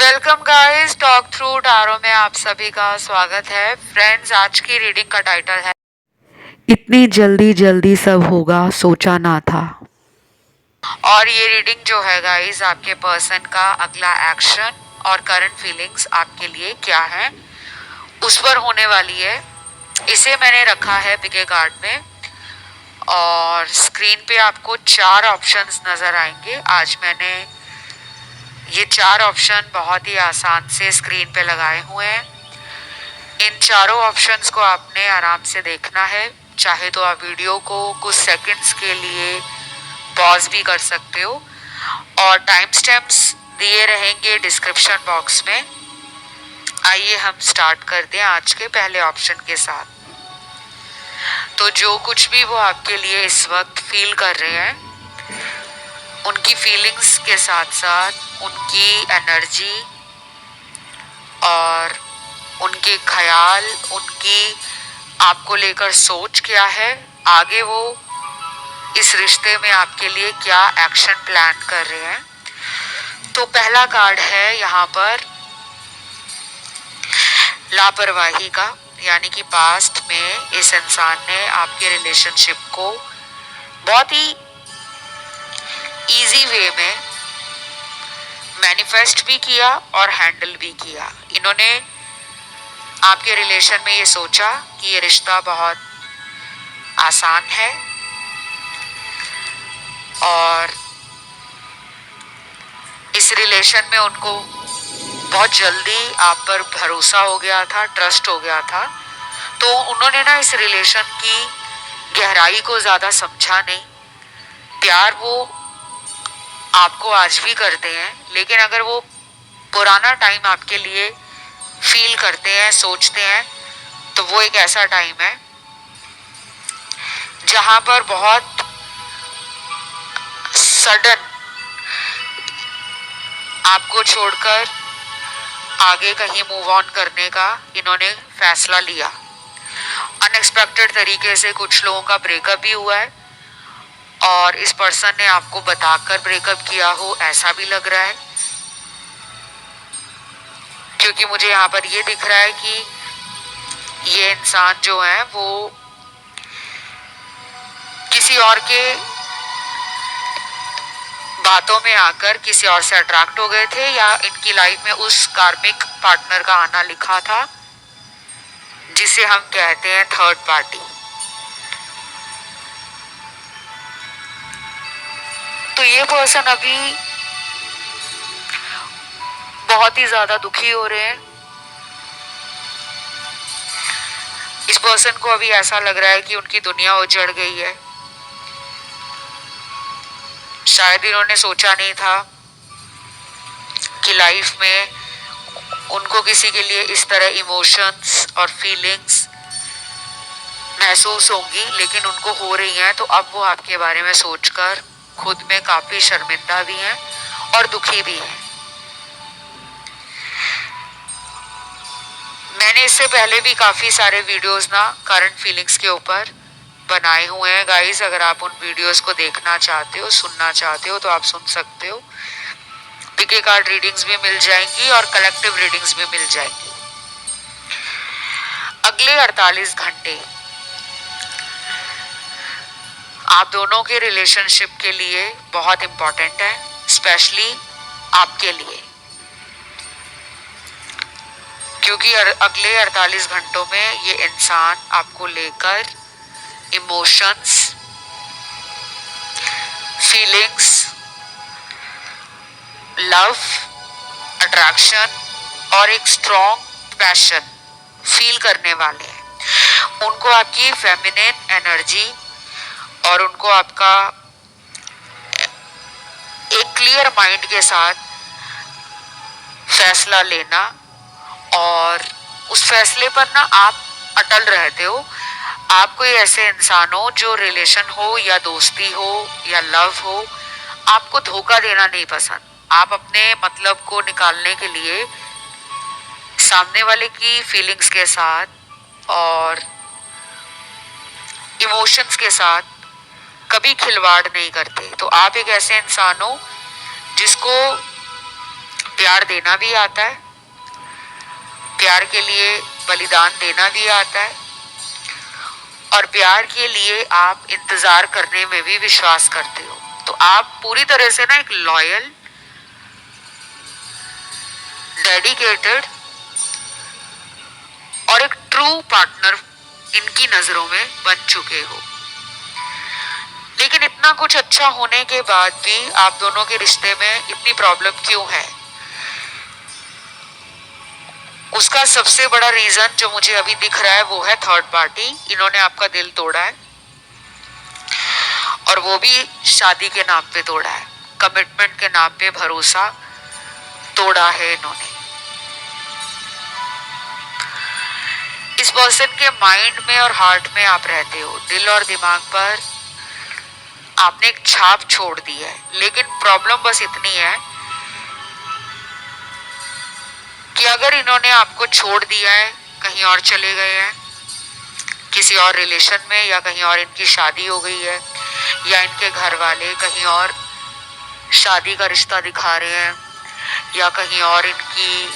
Welcome guys, talk through tarot में आप सभी का स्वागत है। फ्रेंड्स, आज की रीडिंग का टाइटल है इतनी जल्दी जल्दी सब होगा सोचा ना था। और ये रीडिंग जो है गाइस, आपके पर्सन का अगला एक्शन और करंट फीलिंग्स आपके लिए क्या है उस पर होने वाली है। इसे मैंने रखा है पिके कार्ड में और स्क्रीन पे आपको 4 ऑप्शंस नजर आएंगे। आज मैंने ये 4 ऑप्शन बहुत ही आसान से स्क्रीन पे लगाए हुए हैं। इन चारों ऑप्शंस को आपने आराम से देखना है। चाहे तो आप वीडियो को कुछ सेकंड्स के लिए पॉज भी कर सकते हो और टाइम स्टैम्प्स दिए रहेंगे डिस्क्रिप्शन बॉक्स में। आइए हम स्टार्ट करते हैं आज के पहले ऑप्शन के साथ। तो जो कुछ भी वो आपके लिए इस वक्त फील कर रहे हैं, उनकी फीलिंग्स के साथ साथ उनकी एनर्जी और उनके ख्याल, उनकी आपको लेकर सोच क्या है, आगे वो इस रिश्ते में आपके लिए क्या एक्शन प्लान कर रहे हैं। तो पहला कार्ड है यहाँ पर लापरवाही का, यानी कि पास्ट में इस इंसान ने आपके रिलेशनशिप को बहुत ही इजी वे में मैनिफेस्ट भी किया और हैंडल भी किया। इन्होंने आपके रिलेशन में ये सोचा कि ये रिश्ता बहुत आसान है और इस रिलेशन में उनको बहुत जल्दी आप पर भरोसा हो गया था, ट्रस्ट हो गया था। तो उन्होंने ना इस रिलेशन की गहराई को ज्यादा समझा नहीं। प्यार वो आपको आज भी करते हैं, लेकिन अगर वो पुराना टाइम आपके लिए फील करते हैं, सोचते हैं, तो वो एक ऐसा टाइम है जहां पर बहुत सडन आपको छोड़कर आगे कहीं मूव ऑन करने का इन्होंने फैसला लिया। अनएक्सपेक्टेड तरीके से कुछ लोगों का ब्रेकअप भी हुआ है और इस पर्सन ने आपको बताकर ब्रेकअप किया हो, ऐसा भी लग रहा है। क्योंकि मुझे यहाँ पर ये दिख रहा है कि ये इंसान जो है वो किसी और के बातों में आकर किसी और से अट्रैक्ट हो गए थे, या इनकी लाइफ में उस कार्मिक पार्टनर का आना लिखा था जिसे हम कहते हैं थर्ड पार्टी। तो ये पर्सन अभी बहुत ही ज्यादा दुखी हो रहे हैं। इस पर्सन को अभी ऐसा लग रहा है कि उनकी दुनिया उजड़ गई है। शायद इन्होंने सोचा नहीं था कि लाइफ में उनको किसी के लिए इस तरह इमोशंस और फीलिंग्स महसूस होंगी, लेकिन उनको हो रही हैं। तो अब वो आपके बारे में सोचकर खुद में काफी शर्मिंदा भी हैं और दुखी भी हैं। मैंने इससे पहले भी काफी सारे वीडियोस ना करंट फीलिंग्स के ऊपर बनाए हुए हैं गाइस। अगर आप उन वीडियोस को देखना चाहते हो, सुनना चाहते हो, तो आप सुन सकते हो। पिके कार्ड रीडिंग्स भी मिल जाएंगी और कलेक्टिव रीडिंग्स भी मिल जाएंगी। अगले 48 घंटे आप दोनों के रिलेशनशिप के लिए बहुत इंपॉर्टेंट है, स्पेशली आपके लिए, क्योंकि अगले 48 घंटों में ये इंसान आपको लेकर इमोशंस, फीलिंग्स, लव, अट्रैक्शन और एक स्ट्रॉन्ग पैशन फील करने वाले हैं। उनको आपकी फेमिनिन एनर्जी और उनको आपका एक क्लियर माइंड के साथ फैसला लेना और उस फैसले पर ना आप अटल रहते हो। आप कोई ऐसे इंसान हो जो रिलेशन हो या दोस्ती हो या लव हो, आपको धोखा देना नहीं पसंद। आप अपने मतलब को निकालने के लिए सामने वाले की फीलिंग्स के साथ और इमोशंस के साथ कभी खिलवाड़ नहीं करते। तो आप एक ऐसे इंसान हो जिसको प्यार देना भी आता है, प्यार के लिए बलिदान देना भी आता है, और प्यार के लिए आप इंतजार करने में भी विश्वास करते हो। तो आप पूरी तरह से ना एक लॉयल, डेडिकेटेड और एक ट्रू पार्टनर इनकी नजरों में बन चुके हो। लेकिन इतना कुछ अच्छा होने के बाद भी आप दोनों के रिश्ते में इतनी प्रॉब्लम क्यों है? उसका सबसे बड़ा रीजन जो मुझे अभी दिख रहा है वो है थर्ड पार्टी। इन्होंने आपका दिल तोड़ा है, और वो भी शादी के नाम पे तोड़ा है, कमिटमेंट के नाम पे भरोसा तोड़ा है इन्होंने। इस पर्सन के माइंड में और हार्ट में आप रहते हो, दिल और दिमाग पर आपने एक छाप छोड़ दी है। लेकिन प्रॉब्लम बस इतनी है कि अगर इन्होंने आपको छोड़ दिया है, कहीं और चले गए हैं, किसी और रिलेशन में, या कहीं और इनकी शादी हो गई है, या इनके घर वाले कहीं और शादी का रिश्ता दिखा रहे हैं, या कहीं और इनकी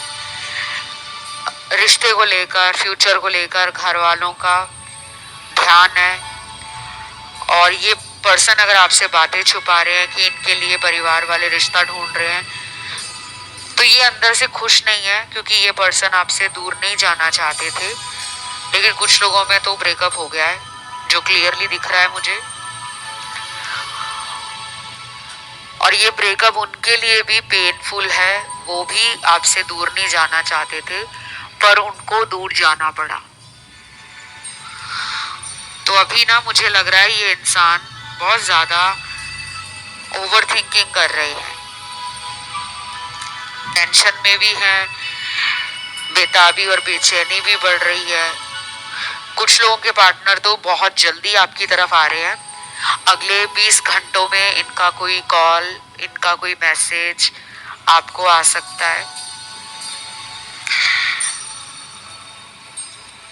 रिश्ते को लेकर, फ्यूचर को लेकर घर वालों का ध्यान है, और ये पर्सन अगर आपसे बातें छुपा रहे हैं कि इनके लिए परिवार वाले रिश्ता ढूंढ रहे हैं, तो ये अंदर से खुश नहीं है, क्योंकि ये पर्सन आपसे दूर नहीं जाना चाहते थे। लेकिन कुछ लोगों में तो ब्रेकअप हो गया है, जो क्लियरली दिख रहा है मुझे। और ये ब्रेकअप उनके लिए भी पेनफुल है, वो भी आपसे दूर नहीं जाना चाहते थे, पर उनको दूर जाना पड़ा। तो अभी ना मुझे लग रहा है ये इंसान बहुत ज्यादा ओवर थिंकिंग कर रहे हैं, टेंशन में भी है, बेताबी और बेचैनी भी बढ़ रही है। कुछ लोगों के पार्टनर तो बहुत जल्दी आपकी तरफ आ रहे हैं, अगले 20 घंटों में इनका कोई कॉल, इनका कोई मैसेज आपको आ सकता है।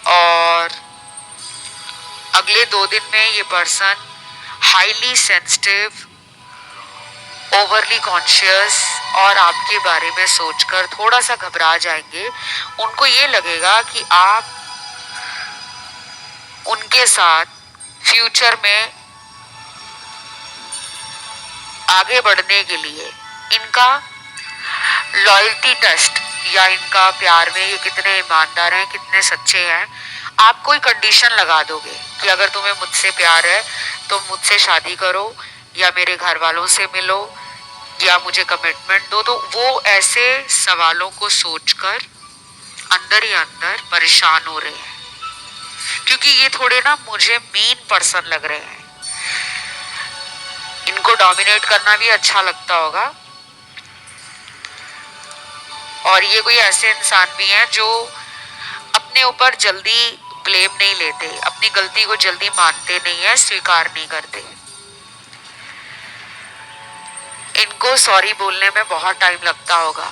और अगले 2 दिन में ये person highly sensitive, overly conscious और आपके बारे में सोचकर थोड़ा सा घबरा जाएंगे। उनको ये लगेगा कि आप उनके साथ फ्यूचर में आगे बढ़ने के लिए इनका लॉयल्टी टेस्ट, या इनका प्यार में ये कितने ईमानदार हैं, कितने सच्चे हैं, आप कोई कंडीशन लगा दोगे कि अगर तुम्हें मुझसे प्यार है तो मुझसे शादी करो, या मेरे घर वालों से मिलो, या मुझे कमिटमेंट दो। तो वो ऐसे सवालों को सोचकर अंदर ही अंदर परेशान हो रहे हैं, क्योंकि ये थोड़े ना मुझे मीन पर्सन लग रहे हैं। इनको डोमिनेट करना भी अच्छा लगता होगा, और ये कोई ऐसे इंसान भी हैं जो अपने ऊपर जल्दी ब्लेम नहीं लेते, अपनी गलती को जल्दी मानते नहीं है, स्वीकार नहीं करते। इनको सॉरी बोलने में बहुत टाइम लगता होगा,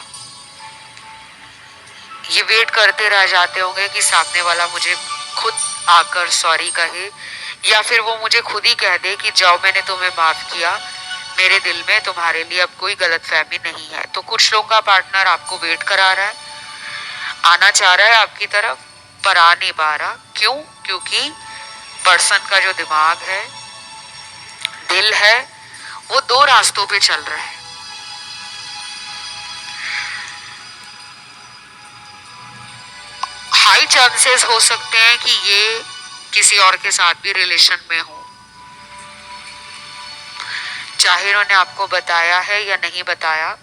ये वेट करते रह जाते होंगे कि सामने वाला मुझे खुद आकर सॉरी कहे, या फिर वो मुझे खुद ही कह दे कि जाओ मैंने तुम्हें माफ किया, मेरे दिल में तुम्हारे लिए अब कोई गलतफहमी नहीं है। तो कुछ लोगों का पार्टनर आपको वेट करा रहा है, आना चाह रहा है आपकी तरफ, पर आ नहीं पा रहा। क्यों? क्योंकि पर्सन का जो दिमाग है, दिल है, वो 2 रास्तों पे चल रहा है। हाई चांसेस हो सकते हैं कि ये किसी और के साथ भी रिलेशन में हो, चाहे इन्होंने आपको बताया है या नहीं बताया।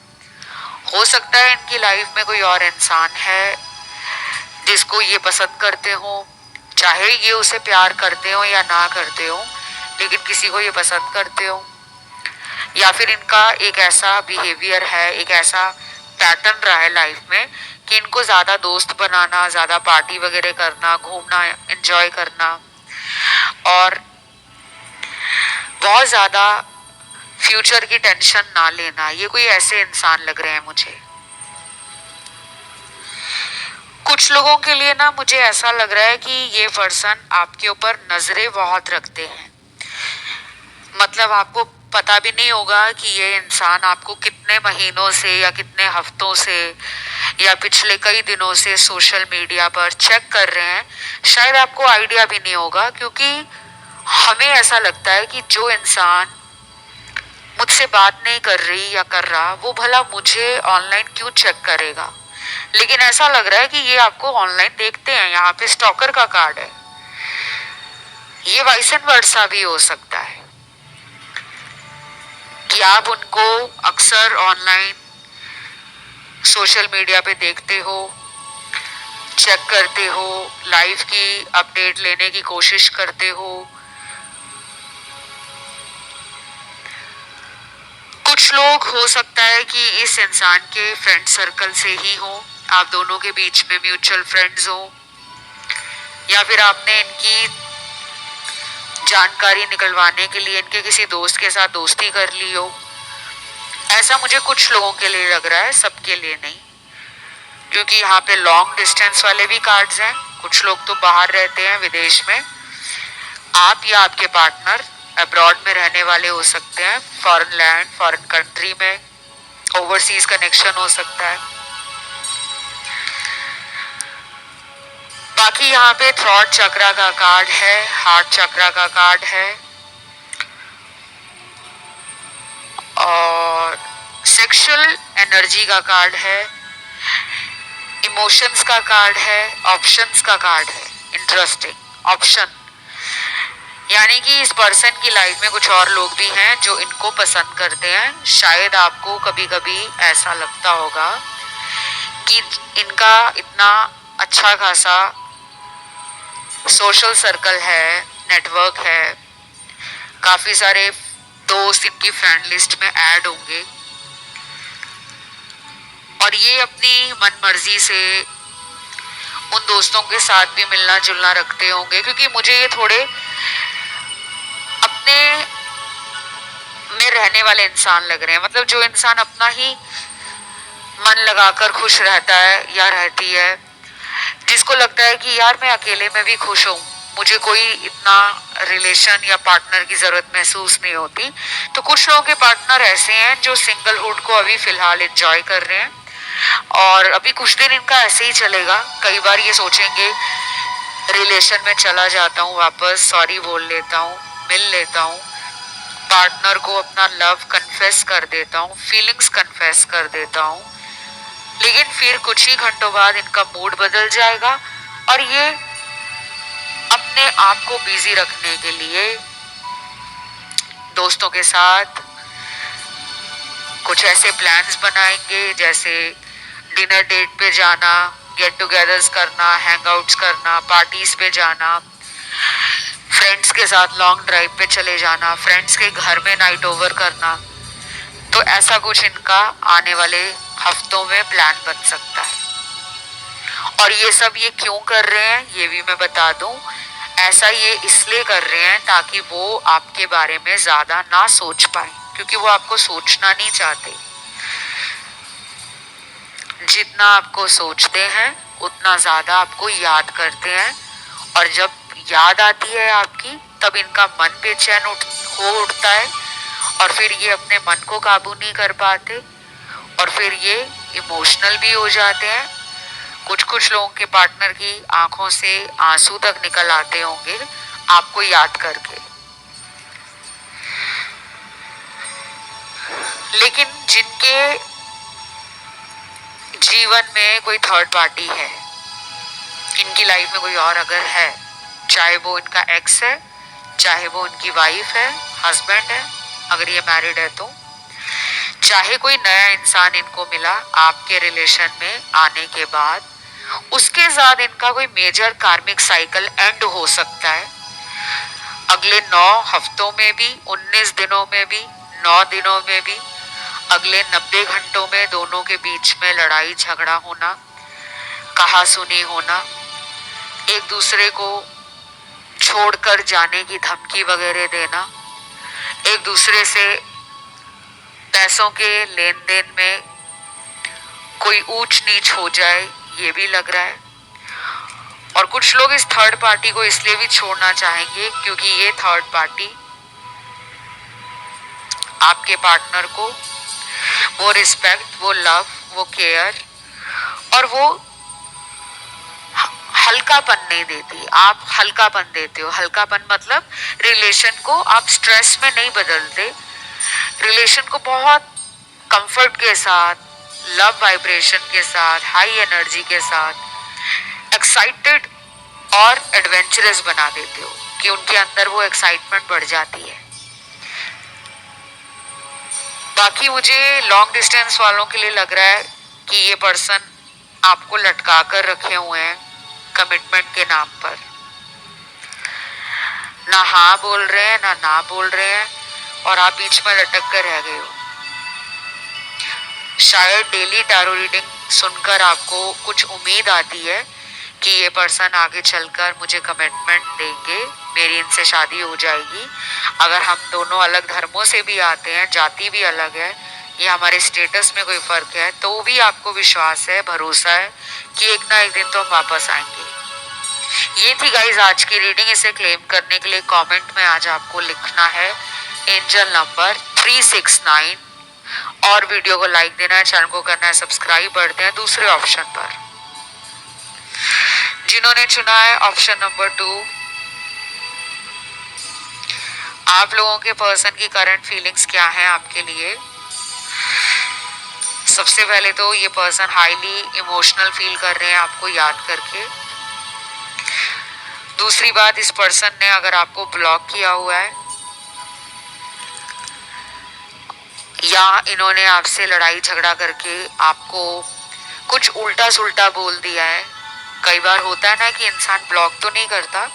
हो सकता है इनकी लाइफ में कोई और इंसान है जिसको ये पसंद करते हो, चाहे ये उसे प्यार करते हो या ना करते हो, लेकिन किसी को ये पसंद करते हो। या फिर इनका एक ऐसा बिहेवियर है, एक ऐसा पैटर्न रहा है लाइफ में कि इनको ज्यादा दोस्त बनाना, ज्यादा पार्टी वगैरह करना, घूमना, एंजॉय करना, और बहुत ज्यादा फ्यूचर की टेंशन ना लेना, ये कोई ऐसे इंसान लग रहे हैं मुझे। कुछ लोगों के लिए ना मुझे ऐसा लग रहा है कि ये पर्सन आपके ऊपर नजरें बहुत रखते हैं, मतलब आपको पता भी नहीं होगा कि ये इंसान आपको कितने महीनों से या कितने हफ्तों से या पिछले कई दिनों से सोशल मीडिया पर चेक कर रहे हैं। शायद आपको आइडिया भी नहीं होगा, क्योंकि हमें ऐसा लगता है कि जो इंसान मुझसे बात नहीं कर रही या कर रहा, वो भला मुझे ऑनलाइन क्यों चेक करेगा। लेकिन ऐसा लग रहा है कि ये आपको ऑनलाइन देखते हैं, यहाँ पे स्टॉकर का कार्ड है। ये वाइस एंड वर्सा भी हो सकता है कि आप उनको अक्सर ऑनलाइन सोशल मीडिया पे देखते हो, चेक करते हो, लाइफ की अपडेट लेने की कोशिश करते हो। कुछ लोग हो सकता है कि इस इंसान के फ्रेंड सर्कल से ही हो, आप दोनों के बीच में म्यूचुअल फ्रेंड्स हो, या फिर आपने इनकी जानकारी निकलवाने के लिए इनके किसी दोस्त के साथ दोस्ती कर ली हो। ऐसा मुझे कुछ लोगों के लिए लग रहा है, सबके लिए नहीं, क्योंकि यहाँ पे लॉन्ग डिस्टेंस वाले भी कार्ड्स हैं। कुछ लोग तो बाहर रहते हैं, विदेश में। आप या आपके पार्टनर अब्रॉड में रहने वाले हो सकते हैं, फॉरेन लैंड, फॉरेन कंट्री में, ओवरसीज कनेक्शन हो सकता है। बाकी यहाँ पे थ्रॉट चक्रा का कार्ड है, हार्ट चक्रा का कार्ड है, और सेक्सुअल एनर्जी का कार्ड है, इमोशंस का कार्ड है, ऑप्शंस का कार्ड है। इंटरेस्टिंग ऑप्शन, यानी कि इस पर्सन की लाइफ में कुछ और लोग भी हैं जो इनको पसंद करते हैं। शायद आपको कभी कभी ऐसा लगता होगा कि इनका इतना अच्छा खासा सोशल सर्कल है, नेटवर्क है, काफी सारे दोस्त इनकी फ्रेंड लिस्ट में ऐड होंगे, और ये अपनी मन मर्जी से उन दोस्तों के साथ भी मिलना जुलना रखते होंगे, क्योंकि मुझे ये थोड़े अपने में रहने वाले इंसान लग रहे हैं। मतलब जो इंसान अपना ही मन लगाकर खुश रहता है या रहती है, जिसको लगता है कि यार मैं अकेले में भी खुश हूँ, मुझे कोई इतना रिलेशन या पार्टनर की जरूरत महसूस नहीं होती। तो कुछ लोगों के पार्टनर ऐसे हैं जो सिंगलहुड को अभी फिलहाल एंजॉय कर रहे हैं, और अभी कुछ दिन इनका ऐसे ही चलेगा। कई बार ये सोचेंगे रिलेशन में चला जाता हूँ वापस, सॉरी बोल लेता हूँ, मिल लेता हूँ, पार्टनर को अपना लव कन्फेस कर देता हूँ, फीलिंग्स कन्फेस कर देता हूँ। लेकिन फिर कुछ ही घंटों बाद इनका मूड बदल जाएगा, और ये अपने आप को बिजी रखने के लिए दोस्तों के साथ कुछ ऐसे प्लान्स बनाएंगे, जैसे डिनर डेट पे जाना, गेट टुगेदर्स करना, हैंगआउट्स करना, पार्टीज पे जाना, फ्रेंड्स के साथ लॉन्ग ड्राइव पे चले जाना, फ्रेंड्स के घर में नाइट ओवर करना। तो ऐसा कुछ इनका आने वाले हफ्तों में प्लान बन सकता है। और ये सब ये क्यों कर रहे हैं ये भी मैं बता दूं। ऐसा ये इसलिए कर रहे हैं ताकि वो आपके बारे में ज्यादा ना सोच पाए, क्योंकि वो आपको सोचना नहीं चाहते। जितना आपको सोचते हैं उतना ज्यादा आपको याद करते हैं, और जब याद आती है आपकी तब इनका मन बेचैन हो उठता है, और फिर ये अपने मन को काबू नहीं कर पाते, और फिर ये इमोशनल भी हो जाते हैं। कुछ कुछ लोगों के पार्टनर की आंखों से आंसू तक निकल आते होंगे आपको याद करके। लेकिन जिनके जीवन में कोई थर्ड पार्टी है, इनकी लाइफ में कोई और अगर है, चाहे वो इनका एक्स है, चाहे वो इनकी वाइफ है, हस्बैंड है, अगर ये मैरिड है तो, चाहे कोई नया इंसान इनको मिला आपके रिलेशन में आने के बाद, उसके साथ इनका कोई मेजर कार्मिक साइकिल एंड हो सकता है। अगले 9 हफ्तों में भी, 19 दिनों में भी, 9 दिनों में भी, अगले 90 घंटों में दोनों के बीच में लड़ाई झगड़ा होना, कहा सुनी होना, एक दूसरे को छोड़कर जाने की धमकी वगैरह देना, एक दूसरे से पैसों के लेन देन में कोई ऊंच नीच हो जाए, ये भी लग रहा है। और कुछ लोग इस थर्ड पार्टी को इसलिए भी छोड़ना चाहेंगे क्योंकि ये थर्ड पार्टी आपके पार्टनर को वो रिस्पेक्ट, वो लव, वो केयर और वो हल्कापन नहीं देती, आप हल्कापन देते हो। हल्कापन मतलब रिलेशन को आप स्ट्रेस में नहीं बदलते, रिलेशन को बहुत कंफर्ट के साथ, लव वाइब्रेशन के साथ, हाई एनर्जी के साथ, एक्साइटेड और एडवेंचरस बना देते हो कि उनके अंदर वो एक्साइटमेंट बढ़ जाती है। बाकी मुझे लॉन्ग डिस्टेंस वालों के लिए लग रहा है कि ये पर्सन आपको लटका कर रखे हुए हैं कमिटमेंट के नाम पर, ना हाँ बोल रहे हैं ना बोल रहे हैं और आप बीच में लटक कर रह गए हो। शायद डेली टैरो रीडिंग सुनकर आपको कुछ उम्मीद आती है कि ये पर्सन आगे चलकर मुझे कमिटमेंट देंगे, मेरी इनसे शादी हो जाएगी। अगर हम दोनों अलग धर्मों से भी आते हैं, जाति भी अलग है या हमारे स्टेटस में कोई फर्क है, तो भी आपको विश्वास है, भरोसा है कि एक ना एक दिन तो हम वापस आएंगे। ये थी गाइज आज की रीडिंग। इसे क्लेम करने के लिए कमेंट में आज आपको लिखना है एंजल नंबर 369 और वीडियो को लाइक देना है, चैनल को करना है सब्सक्राइब। बढ़ते हैं दूसरे ऑप्शन पर, जिन्होंने चुना है ऑप्शन नंबर 2। आप लोगों के पर्सन की करंट फीलिंग्स क्या है आपके लिए? सबसे पहले तो ये पर्सन हाईली इमोशनल फील कर रहे हैं आपको याद करके। दूसरी बात, इस पर्सन ने अगर आपको ब्लॉक किया हुआ है या इन्होंने आपसे लड़ाई झगड़ा करके आपको कुछ उल्टा सुल्टा बोल दिया है। कई बार होता है ना कि इंसान ब्लॉक तो नहीं करता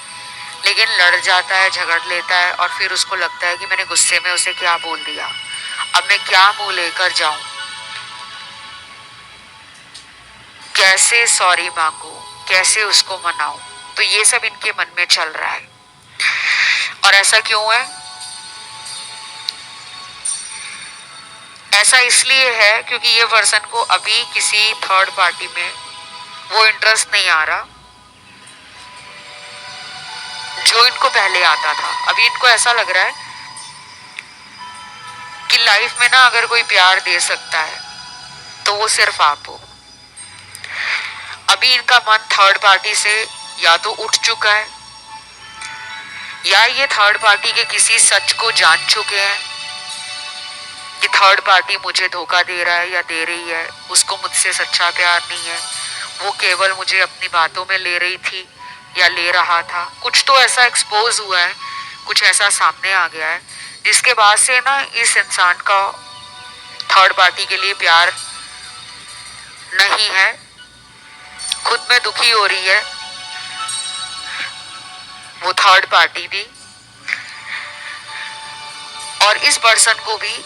लेकिन लड़ जाता है, झगड़ लेता है और फिर उसको लगता है कि मैंने गुस्से में उसे क्या बोल दिया, अब मैं क्या मुंह लेकर जाऊं, कैसे सॉरी मांगू, कैसे उसको मनाऊं। तो ये सब इनके मन में चल रहा है। और ऐसा क्यों है? ऐसा इसलिए है क्योंकि ये पर्सन को अभी किसी थर्ड पार्टी में वो इंटरेस्ट नहीं आ रहा जो इनको पहले आता था। अभी इनको ऐसा लग रहा है कि लाइफ में ना अगर कोई प्यार दे सकता है तो वो सिर्फ आप हो। अभी इनका मन थर्ड पार्टी से या तो उठ चुका है या ये थर्ड पार्टी के किसी सच को जान चुके हैं कि थर्ड पार्टी मुझे धोखा दे रहा है या दे रही है, उसको मुझसे सच्चा प्यार नहीं है, वो केवल मुझे अपनी बातों में ले रही थी या ले रहा था। कुछ तो ऐसा एक्सपोज हुआ है, कुछ ऐसा सामने आ गया है जिसके बाद से ना इस इंसान का थर्ड पार्टी के लिए प्यार नहीं है, खुद में दुखी हो रही है वो थर्ड पार्टी भी, और इस पर्सन को भी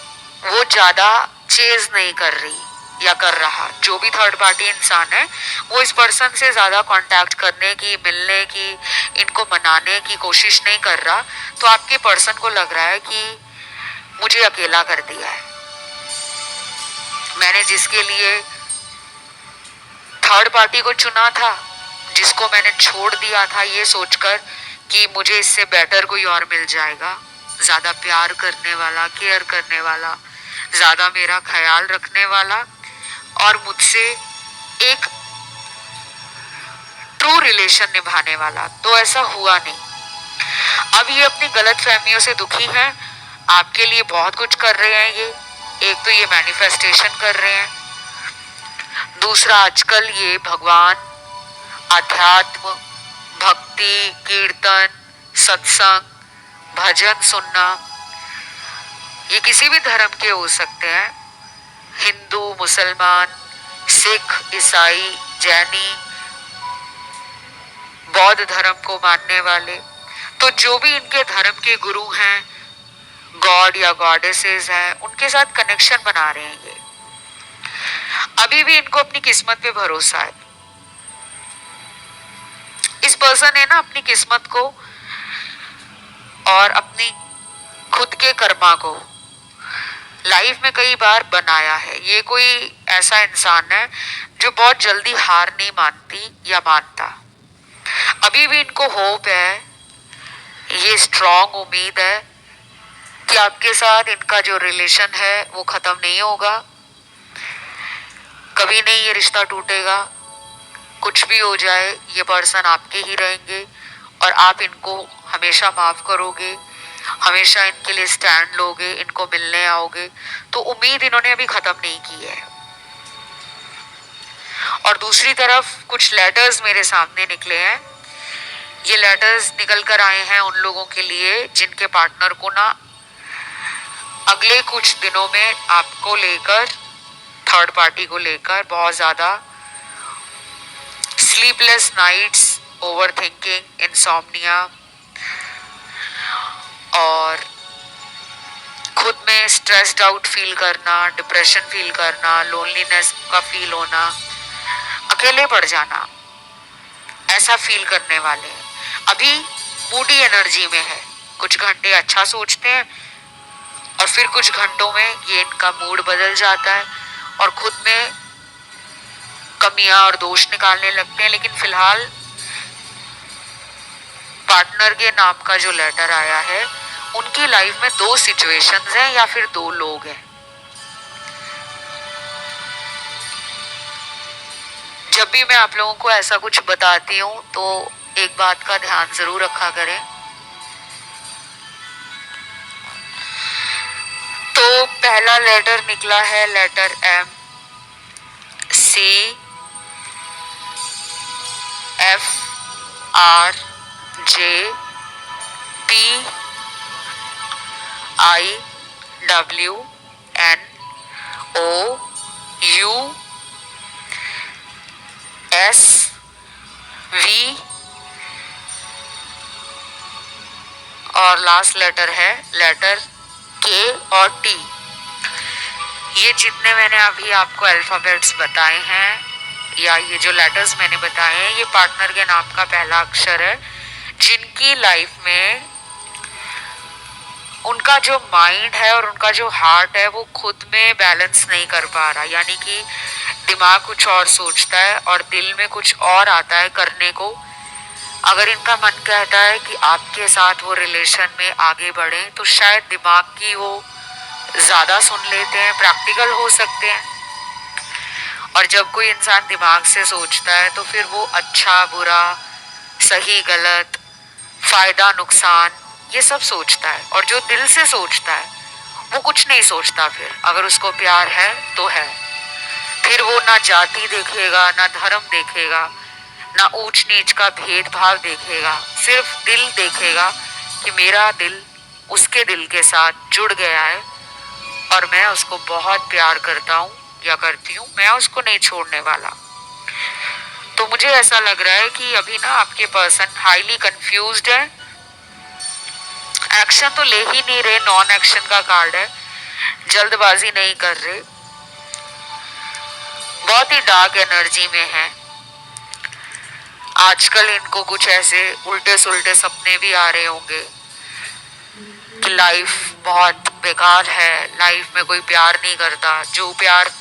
वो ज्यादा चेज नहीं कर रही या कर रहा। जो भी थर्ड पार्टी इंसान है वो इस पर्सन से ज्यादा कांटेक्ट करने की, मिलने की, इनको मनाने की कोशिश नहीं कर रहा। तो आपके पर्सन को लग रहा है कि मुझे अकेला कर दिया है, मैंने जिसके लिए थर्ड पार्टी को चुना था, जिसको मैंने छोड़ दिया था ये सोचकर कि मुझे इससे बेटर कोई और मिल जाएगा, ज्यादा प्यार करने वाला, केयर करने वाला, ज्यादा मेरा ख्याल रखने वाला और मुझसे एक ट्रू रिलेशन निभाने वाला। तो ऐसा हुआ नहीं। अब ये अपनी गलत फहमियों से दुखी हैं, आपके लिए बहुत कुछ कर रहे हैं ये। एक तो ये मैनिफेस्टेशन कर रहे हैं, दूसरा आजकल ये भगवान, अध्यात्म, भक्ति, कीर्तन, सत्संग, भजन सुनना, ये किसी भी धर्म के हो सकते हैं, हिंदू, मुसलमान, सिख, ईसाई, जैनी, बौद्ध धर्म को मानने वाले। तो जो भी इनके धर्म के गुरु हैं, गॉड या गॉडेसेस हैं, उनके साथ कनेक्शन बना रहे हैं ये। अभी भी इनको अपनी किस्मत पे भरोसा है। इस पर्सन ने ना अपनी किस्मत को और अपनी खुद के कर्मा को लाइफ में कई बार बनाया है। ये कोई ऐसा इंसान है जो बहुत जल्दी हार नहीं मानती या मानता। अभी भी इनको होप है, ये स्ट्रॉन्ग उम्मीद है कि आपके साथ इनका जो रिलेशन है वो खत्म नहीं होगा, कभी नहीं ये रिश्ता टूटेगा, कुछ भी हो जाए ये पर्सन आपके ही रहेंगे और आप इनको हमेशा माफ करोगे, हमेशा इनके लिए स्टैंड लोगे, इनको मिलने आओगे। तो उम्मीद इन्होंने अभी खत्म नहीं की है। और दूसरी तरफ कुछ लेटर्स मेरे सामने निकले हैं। ये लेटर्स निकल कर आए हैं उन लोगों के लिए जिनके पार्टनर को ना अगले कुछ दिनों में आपको लेकर, थर्ड पार्टी को लेकर बहुत ज्यादा sleepless nights, overthinking, insomnia और खुद में स्ट्रेस्ड आउट फील करना, डिप्रेशन फील करना, लोनलीनेस का फील होना, अकेले पड़ जाना, ऐसा फील करने वाले हैं। अभी मूडी एनर्जी में है, कुछ घंटे अच्छा सोचते हैं और फिर कुछ घंटों में ये इनका मूड बदल जाता है और खुद में कमियां और दोष निकालने लगते हैं। लेकिन फिलहाल पार्टनर के नाम का जो लेटर आया है, उनकी लाइफ में दो सिचुएशंस हैं या फिर दो लोग हैं। जब भी मैं आप लोगों को ऐसा कुछ बताती हूँ तो एक बात का ध्यान जरूर रखा करें। तो पहला लेटर निकला है letter M, C, F, R, J, P, I, W, N, O, U, S, V और लास्ट लेटर है लेटर K और T। ये जितने मैंने अभी आपको अल्फाबेट्स बताए हैं या ये जो लेटर्स मैंने बताए हैं, ये पार्टनर के नाम का पहला अक्षर है, जिनकी लाइफ में उनका जो माइंड है और उनका जो हार्ट है वो खुद में बैलेंस नहीं कर पा रहा। यानी कि दिमाग कुछ और सोचता है और दिल में कुछ और आता है करने को। अगर इनका मन कहता है कि आपके साथ वो रिलेशन में आगे बढ़े तो शायद दिमाग की वो ज्यादा सुन लेते हैं, प्रैक्टिकल हो सकते हैं। और जब कोई इंसान दिमाग से सोचता है तो फिर वो अच्छा बुरा, सही गलत, फायदा नुकसान, ये सब सोचता है। और जो दिल से सोचता है वो कुछ नहीं सोचता। फिर अगर उसको प्यार है तो है, फिर वो ना जाति देखेगा, ना धर्म देखेगा, ना ऊंच नीच का भेदभाव देखेगा, सिर्फ दिल देखेगा कि मेरा दिल उसके दिल के साथ जुड़ गया है और मैं उसको बहुत प्यार करता हूँ या करती हूँ, मैं उसको नहीं छोड़ने वाला। तो मुझे ऐसा लग रहा है कि अभी ना आपके पर्सन हाईली कंफ्यूज्ड है, एक्शन तो ले ही नहीं रहे, नॉन एक्शन का कार्ड है, जल्दबाजी नहीं कर रहे, बहुत ही डार्क एनर्जी में है। आजकल इनको कुछ ऐसे उल्टे सुल्टे सपने भी आ रहे होंगे कि लाइफ बहुत बेकार है, लाइफ में कोई प्यार नहीं करता, जो प्यार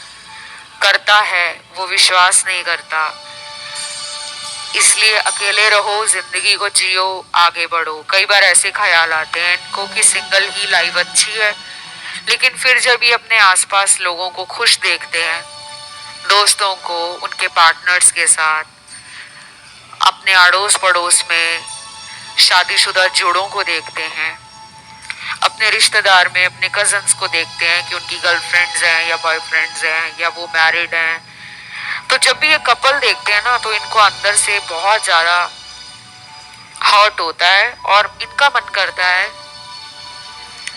करता है वो विश्वास नहीं करता, इसलिए अकेले रहो, जिंदगी को जियो, आगे बढ़ो। कई बार ऐसे ख्याल आते हैं इनको कि सिंगल ही लाइफ अच्छी है। लेकिन फिर जब ये अपने आसपास लोगों को खुश देखते हैं, दोस्तों को, उनके पार्टनर्स के साथ, अपने अड़ोस पड़ोस में शादीशुदा जोड़ों को देखते हैं, अपने रिश्तेदार में अपने कजन्स को देखते हैं कि उनकी गर्लफ्रेंड्स हैं या बॉयफ्रेंड्स हैं या वो मैरिड हैं, तो जब भी ये कपल देखते हैं ना तो इनको अंदर से बहुत ज्यादा हर्ट होता है और इनका मन करता है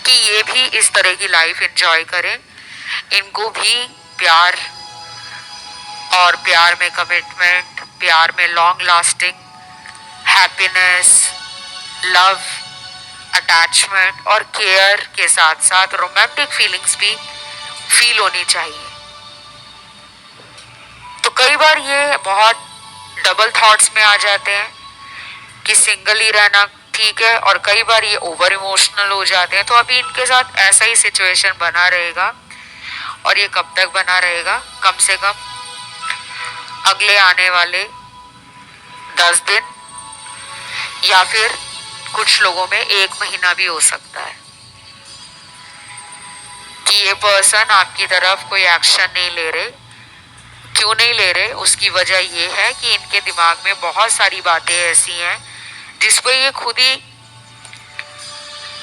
कि ये भी इस तरह की लाइफ एंजॉय करें, इनको भी प्यार और प्यार में कमिटमेंट, प्यार में long lasting happiness, love, attachment और केयर के साथ साथ रोमांटिक फीलिंग्स भी फील होनी चाहिए। तो कई बार ये बहुत डबल थॉट्स में आ जाते हैं कि सिंगल ही रहना ठीक है, और कई बार ये ओवर इमोशनल हो जाते हैं। तो अभी इनके साथ ऐसा ही सिचुएशन बना रहेगा और ये कब तक बना रहेगा, कम से कम अगले आने वाले 10 दिन या फिर कुछ लोगों में 1 महीना भी हो सकता है। कि ये पर्सन आपकी तरफ कोई एक्शन नहीं ले रहे। क्यों नहीं ले रहे, उसकी वजह ये है कि इनके दिमाग में बहुत सारी बातें ऐसी हैं जिस पर ये खुद ही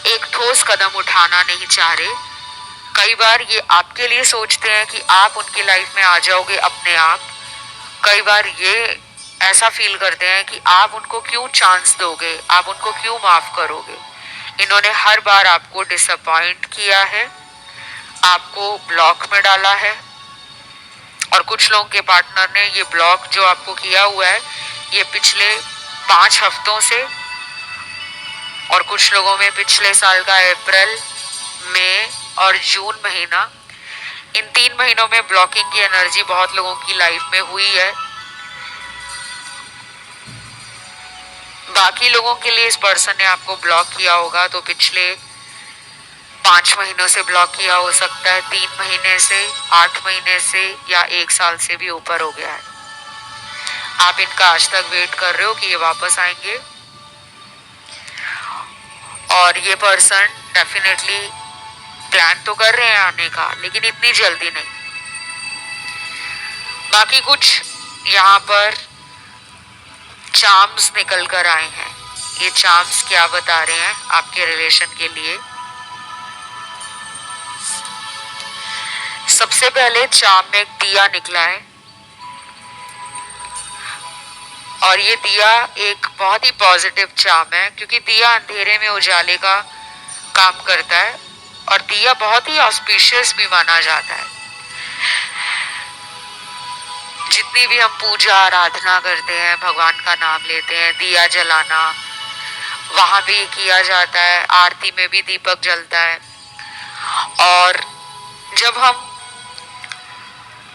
एक ठोस कदम उठाना नहीं चाह रहे। कई बार ये आपके लिए सोचते हैं कि आप उनकी लाइफ में आ जाओगे अपने आप। कई बार ये ऐसा फील करते हैं कि आप उनको क्यों चांस दोगे, आप उनको क्यों माफ करोगे। इन्होंने हर बार आपको डिसअपॉइंट किया है, आपको ब्लॉक में डाला है। और कुछ लोगों के पार्टनर ने ये ब्लॉक जो आपको किया हुआ है ये पिछले 5 हफ्तों से, और कुछ लोगों में पिछले साल का अप्रैल, मई और जून महीना, इन 3 महीनों में ब्लॉकिंग की एनर्जी बहुत लोगों की लाइफ में हुई है। बाकी लोगों के लिए इस पर्सन ने आपको ब्लॉक किया होगा तो पिछले 5 महीनों से ब्लॉक किया हो सकता है, 3 महीने से, 8 महीने से या 1 साल से भी ऊपर हो गया है। आप इनका आज तक वेट कर रहे हो कि ये वापस आएंगे, और ये पर्सन डेफिनेटली प्लान तो कर रहे हैं आने का, लेकिन इतनी जल्दी नहीं। बाकी कुछ यहाँ पर चार्म्स निकल कर आए हैं। ये चार्म्स क्या बता रहे हैं आपके रिलेशन के लिए? सबसे पहले चार्म में एक दिया निकला है, और ये दिया एक बहुत ही पॉजिटिव चार्म है क्योंकि दिया अंधेरे में उजाले का काम करता है, और दिया बहुत ही ऑस्पिशियस भी माना जाता है। जितनी भी हम पूजा आराधना करते हैं, भगवान का नाम लेते हैं, दिया जलाना वहां भी किया जाता है, आरती में भी दीपक जलता है। और जब हम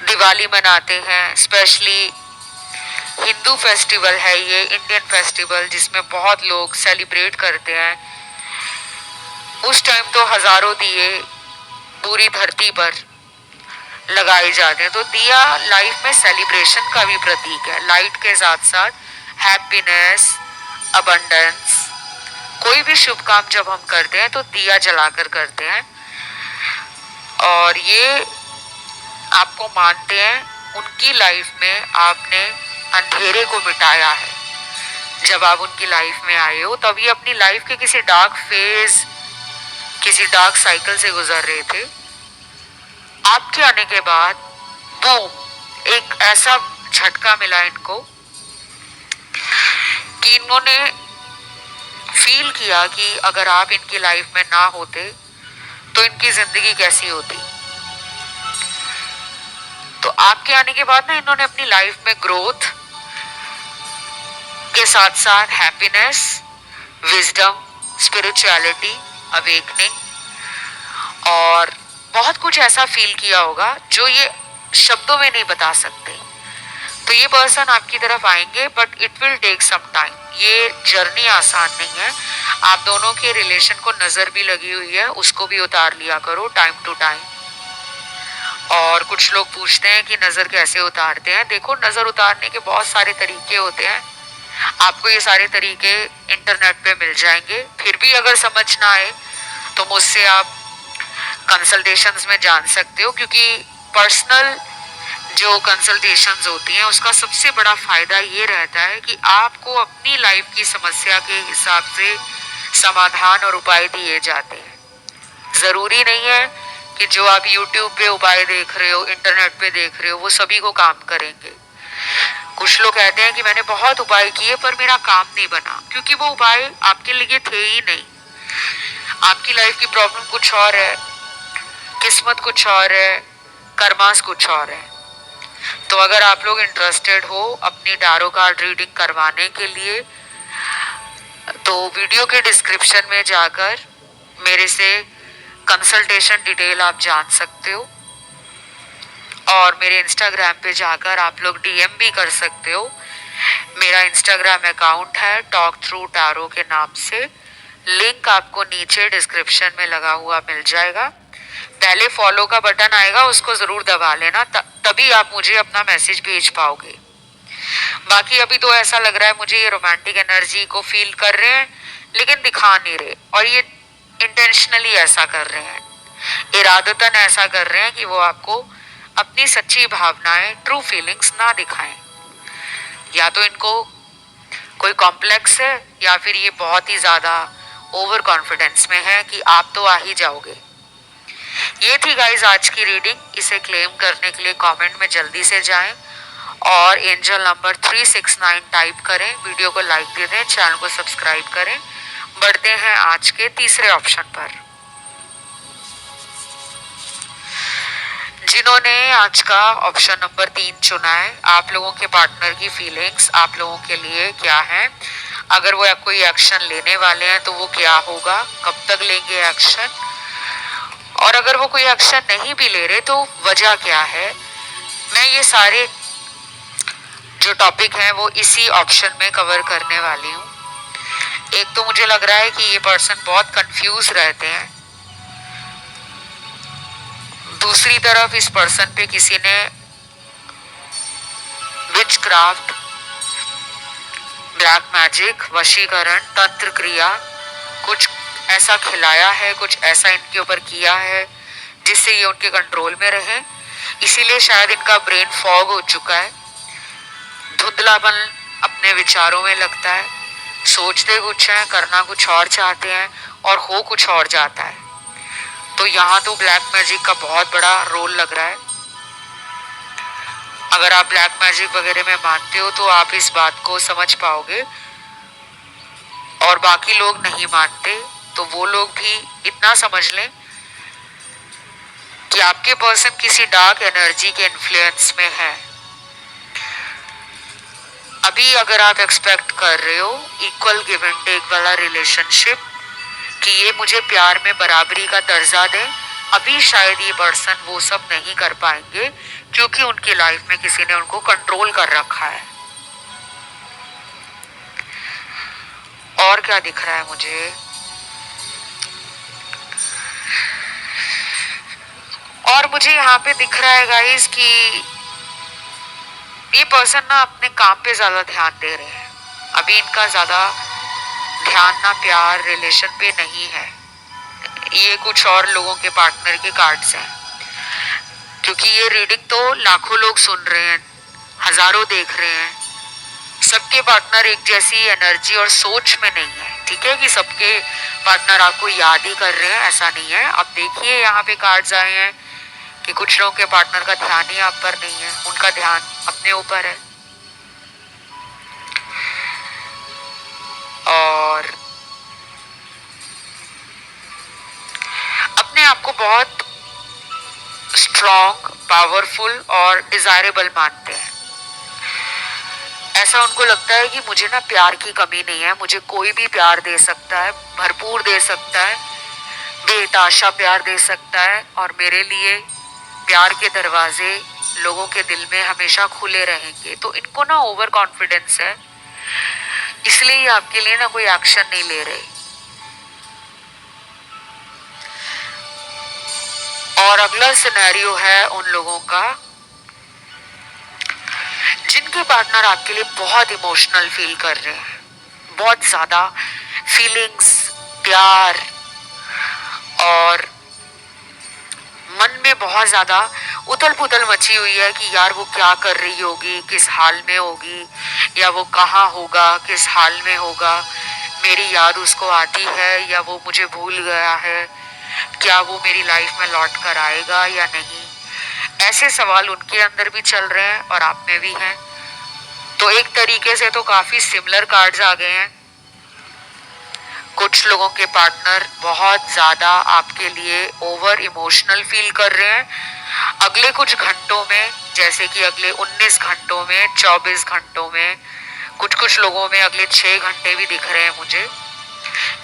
दिवाली मनाते हैं, स्पेशली हिंदू फेस्टिवल है ये, इंडियन फेस्टिवल जिसमें बहुत लोग सेलिब्रेट करते हैं, उस टाइम तो हजारों दिए पूरी धरती पर लगाए जाते हैं। तो दिया लाइफ में सेलिब्रेशन का भी प्रतीक है, लाइट के साथ साथ हैप्पीनेस, अबंडेंस। कोई भी शुभ काम जब हम करते हैं तो दिया जलाकर करते हैं, और ये आपको मानते हैं उनकी लाइफ में आपने अंधेरे को मिटाया है। जब आप उनकी लाइफ में आए हो तब ये अपनी लाइफ के किसी डार्क फेज, किसी डार्क साइकिल से गुजर रहे थे। आपके आने के बाद बूम, एक ऐसा झटका मिला इनको कि इन्होंने फील किया कि अगर आप इनकी लाइफ में ना होते तो इनकी जिंदगी कैसी होती। तो आपके आने के बाद ना इन्होंने अपनी लाइफ में ग्रोथ के साथ साथ हैप्पीनेस, विजडम, स्पिरिचुअलिटी, अवेकनिंग और बहुत कुछ ऐसा फील किया होगा जो ये शब्दों में नहीं बता सकते। तो ये पर्सन आपकी तरफ आएंगे, but it will take some time. ये जर्नी आसान नहीं है। आप दोनों के रिलेशन को नजर भी लगी हुई है, उसको भी उतार लिया करो टाइम टू टाइम। और कुछ लोग पूछते हैं कि नजर कैसे उतारते हैं। देखो, नजर उतारने के बहुत सारे तरीके होते हैं, आपको ये सारे तरीके इंटरनेट पे मिल जाएंगे। फिर भी अगर समझ ना आए तो मुझसे आप कंसल्टेशंस में जान सकते हो, क्योंकि पर्सनल जो कंसल्टेशंस होती हैं उसका सबसे बड़ा फायदा ये रहता है कि आपको अपनी लाइफ की समस्या के हिसाब से समाधान और उपाय दिए जाते हैं। जरूरी नहीं है कि जो आप YouTube पे उपाय देख रहे हो, इंटरनेट पे देख रहे हो, वो सभी को काम करेंगे। कुछ लोग कहते हैं कि मैंने बहुत उपाय किए पर मेरा काम नहीं बना, क्योंकि वो उपाय आपके लिए थे ही नहीं। आपकी लाइफ की प्रॉब्लम कुछ और है, किस्मत कुछ और है, कर्मास कुछ और है। तो अगर आप लोग इंटरेस्टेड हो अपनी टैरो कार्ड रीडिंग करवाने के लिए, तो वीडियो के डिस्क्रिप्शन में जाकर मेरे से कंसल्टेशन डिटेल आप जान सकते हो, और मेरे इंस्टाग्राम पे जाकर आप लोग डीएम भी कर सकते हो। मेरा इंस्टाग्राम अकाउंट है टॉक थ्रू टैरो के नाम से, लिंक आपको नीचे डिस्क्रिप्शन में लगा हुआ मिल जाएगा। पहले फॉलो का बटन आएगा, उसको जरूर दबा लेना, तभी आप मुझे अपना मैसेज भेज पाओगे। बाकी अभी तो ऐसा लग रहा है मुझे ये रोमांटिक एनर्जी को फील कर रहे हैं लेकिन दिखा नहीं रहे, और ये इंटेंशनली ऐसा कर रहे हैं। इरादतन ऐसा कर रहे हैं कि वो आपको अपनी सच्ची भावनाएं, ट्रू फीलिंग्स ना दिखाएं। या तो इनको कोई कॉम्प्लेक्स है या फिर ये बहुत ही ज्यादा ओवर कॉन्फिडेंस में है कि आप तो आ ही जाओगे। ये थी गाइज आज की रीडिंग। इसे क्लेम करने के लिए कमेंट में जल्दी से जाएं और एंजल नंबर 369 टाइप करें, वीडियो को लाइक दे दें, चैनल को सब्सक्राइब करें। बढ़ते हैं आज के तीसरे ऑप्शन पर। जिन्होंने आज का ऑप्शन नंबर 3 चुना है, आप लोगों के पार्टनर की फीलिंग्स आप लोगों के लिए क्या है, अगर वो कोई एक्शन लेने वाले हैं तो वो क्या होगा, कब तक लेंगे एक्शन, और अगर वो कोई एक्शन नहीं भी ले रहे तो वजह क्या है। मैं ये सारे जो टॉपिक हैं वो इसी ऑप्शन में कवर करने वाली हूँ। एक तो मुझे लग रहा है कि ये पर्सन बहुत कंफ्यूज रहते हैं, दूसरी तरफ इस पर्सन पे किसी ने विच क्राफ्ट, ब्लैक मैजिक, वशीकरण, तंत्र क्रिया कुछ ऐसा खिलाया है, कुछ ऐसा इनके ऊपर किया है जिससे ये उनके कंट्रोल में रहे। इसीलिए शायद इनका ब्रेन फॉग हो चुका है, धुंधलापन अपने विचारों में लगता है, सोचते कुछ है, करना कुछ और चाहते हैं और हो कुछ और जाता है। तो यहाँ तो ब्लैक मैजिक का बहुत बड़ा रोल लग रहा है। अगर आप ब्लैक मैजिक वगैरह में मानते हो तो आप इस बात को समझ पाओगे, और बाकी लोग नहीं मानते तो वो लोग भी इतना समझ लें कि आपके पर्सन किसी डार्क एनर्जी के इन्फ्लुएंस में है। अभी अगर आप एक्सपेक्ट कर रहे हो इक्वल गिव एंड टेक वाला रिलेशनशिप, कि ये मुझे प्यार में बराबरी का दर्जा दें, अभी शायद ये पर्सन वो सब नहीं कर पाएंगे क्योंकि उनकी लाइफ में किसी ने उनको कंट्रोल कर रखा है। और क्या दिख रहा है मुझे, और मुझे यहाँ पे दिख रहा है गाइस कि ये पर्सन ना अपने काम पे ज्यादा ध्यान दे रहे हैं। अभी इनका ज्यादा ध्यान ना प्यार रिलेशन पे नहीं है। ये कुछ और लोगों के पार्टनर के कार्ड्स हैं, क्योंकि ये रीडिंग तो लाखों लोग सुन रहे हैं, हजारों देख रहे हैं। सबके पार्टनर एक जैसी एनर्जी और सोच में नहीं है। ठीक है कि सबके पार्टनर आपको याद ही कर रहे हैं, ऐसा नहीं है। अब देखिए यहाँ पे कार्ड्स आए हैं कि कुछ लोगों के पार्टनर का ध्यान ही आप पर नहीं है, उनका ध्यान अपने ऊपर है। और अपने आप को बहुत स्ट्रॉन्ग, पावरफुल और डिजायरेबल मानते हैं। ऐसा उनको लगता है कि मुझे ना प्यार की कमी नहीं है, मुझे कोई भी प्यार दे सकता है, भरपूर दे सकता है, बेताशा प्यार दे सकता है, और मेरे लिए प्यार के दरवाजे लोगों के दिल में हमेशा खुले रहेंगे। तो इनको ना ओवर कॉन्फिडेंस है, इसलिए ये आपके लिए ना कोई एक्शन नहीं ले रहे। और अगला सिनेरियो है उन लोगों का जिनके पार्टनर आपके लिए बहुत इमोशनल फील कर रहे हैं, बहुत ज्यादा फीलिंग्स, प्यार, और मन में बहुत ज्यादा उथल पुथल मची हुई है कि यार वो क्या कर रही होगी, किस हाल में होगी, या वो कहाँ होगा, किस हाल में होगा, मेरी याद उसको आती है या वो मुझे भूल गया है, क्या वो मेरी लाइफ में लौट कर आएगा या नहीं। ऐसे सवाल उनके अंदर भी चल रहे हैं और आप में भी हैं। तो एक तरीके से तो काफी सिमिलर कार्ड्स आ गए हैं। कुछ लोगों के पार्टनर बहुत ज्यादा आपके लिए ओवर इमोशनल फील कर रहे हैं। अगले कुछ घंटों में, जैसे कि अगले 19 घंटों में, 24 घंटों में, कुछ लोगों में अगले 6 घंटे भी दिख रहे हैं मुझे।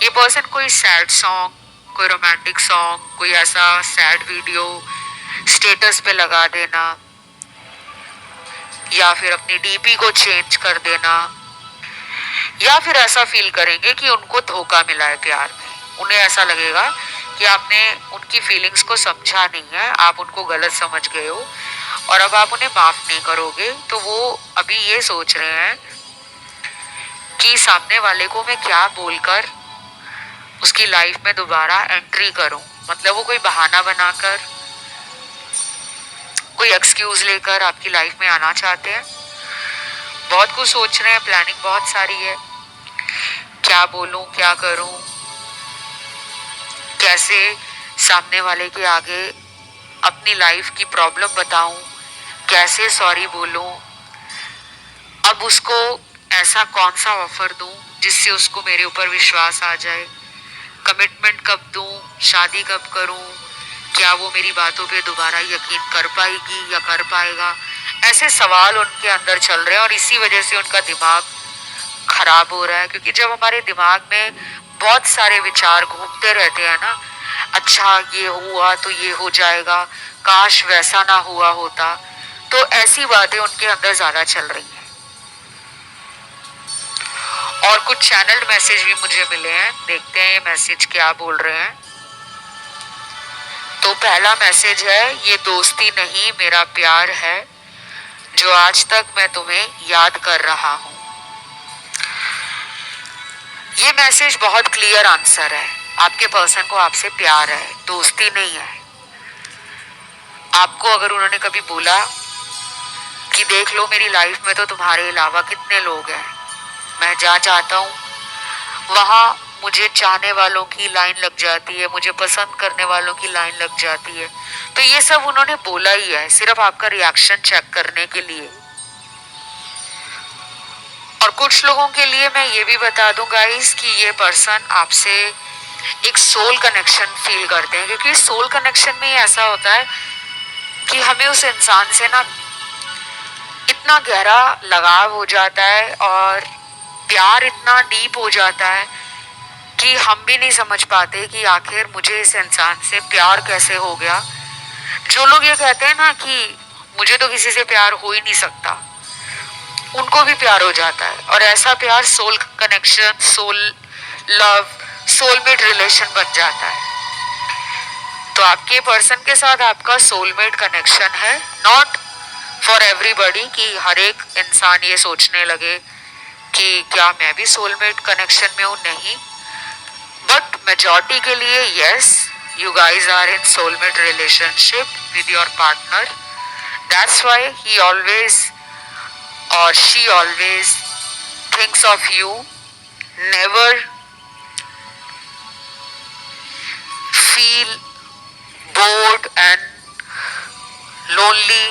ये पर्सन कोई सैड सॉन्ग, कोई रोमांटिक सॉन्ग, कोई ऐसा सैड वीडियो स्टेटस पे लगा देना, या फिर अपनी डीपी को चेंज कर देना, या फिर ऐसा फील करेंगे कि उनको धोखा मिला है प्यार में। उन्हें ऐसा लगेगा कि आपने उनकी फीलिंग्स को समझा नहीं है, आप उनको गलत समझ गए हो और अब आप उन्हें माफ नहीं करोगे। तो वो अभी ये सोच रहे हैं कि सामने वाले को मैं क्या बोलकर उसकी लाइफ में दोबारा एंट्री करूं। मतलब वो कोई बहाना बनाकर, कोई एक्सक्यूज लेकर आपकी लाइफ में आना चाहते हैं। बहुत कुछ सोच रहे हैं, प्लानिंग बहुत सारी है, क्या बोलूं, क्या करूं, कैसे सामने वाले के आगे अपनी लाइफ की प्रॉब्लम बताऊं, कैसे सॉरी बोलूं, अब उसको ऐसा कौन सा ऑफर दूं जिससे उसको मेरे ऊपर विश्वास आ जाए, कमिटमेंट कब दूं, शादी कब करूं, क्या वो मेरी बातों पे दोबारा यकीन कर पाएगी या कर पाएगा। ऐसे सवाल उनके अंदर चल रहे हैं और इसी वजह से उनका दिमाग खराब हो रहा है। क्योंकि जब हमारे दिमाग में बहुत सारे विचार घूमते रहते हैं ना, अच्छा ये हुआ तो ये हो जाएगा, काश वैसा ना हुआ होता, तो ऐसी बातें उनके अंदर ज्यादा चल रही हैं। और कुछ चैनल्ड मैसेज भी मुझे मिले हैं, देखते हैं ये मैसेज क्या बोल रहे हैं। तो पहला मैसेज है, ये दोस्ती नहीं मेरा प्यार है, जो आज तक मैं तुम्हें याद कर रहा हूं। ये मैसेज बहुत क्लियर आंसर है, आपके पर्सन को आपसे प्यार है, दोस्ती नहीं है। आपको अगर उन्होंने कभी बोला कि देख लो मेरी लाइफ में तो तुम्हारे अलावा कितने लोग हैं, मैं जहाँ चाहता हूँ वहां मुझे चाहने वालों की लाइन लग जाती है, मुझे पसंद करने वालों की लाइन लग जाती है, तो ये सब उन्होंने बोला ही है सिर्फ आपका रिएक्शन चेक करने के लिए। और कुछ लोगों के लिए मैं ये भी बता दूं गाइस कि ये पर्सन आपसे एक सोल कनेक्शन फील करते हैं। क्योंकि सोल कनेक्शन में ऐसा होता है कि हमें उस इंसान से ना इतना गहरा लगाव हो जाता है और प्यार इतना डीप हो जाता है कि हम भी नहीं समझ पाते कि आखिर मुझे इस इंसान से प्यार कैसे हो गया। जो लोग ये कहते हैं ना कि मुझे तो किसी से प्यार हो ही नहीं सकता, उनको भी प्यार हो जाता है। और ऐसा प्यार soul connection, soul love, soulmate relation बन जाता है। तो आपके पर्सन के साथ आपका सोलमेट कनेक्शन है। नॉट फॉर एवरीबॉडी कि हर एक इंसान ये सोचने लगे कि क्या मैं भी सोलमेट कनेक्शन में हूं, नहीं, बट मेजॉरिटी के लिए yes, you guys are in soulmate relationship with your partner. That's why he always or she always thinks of you, never feel bored and lonely.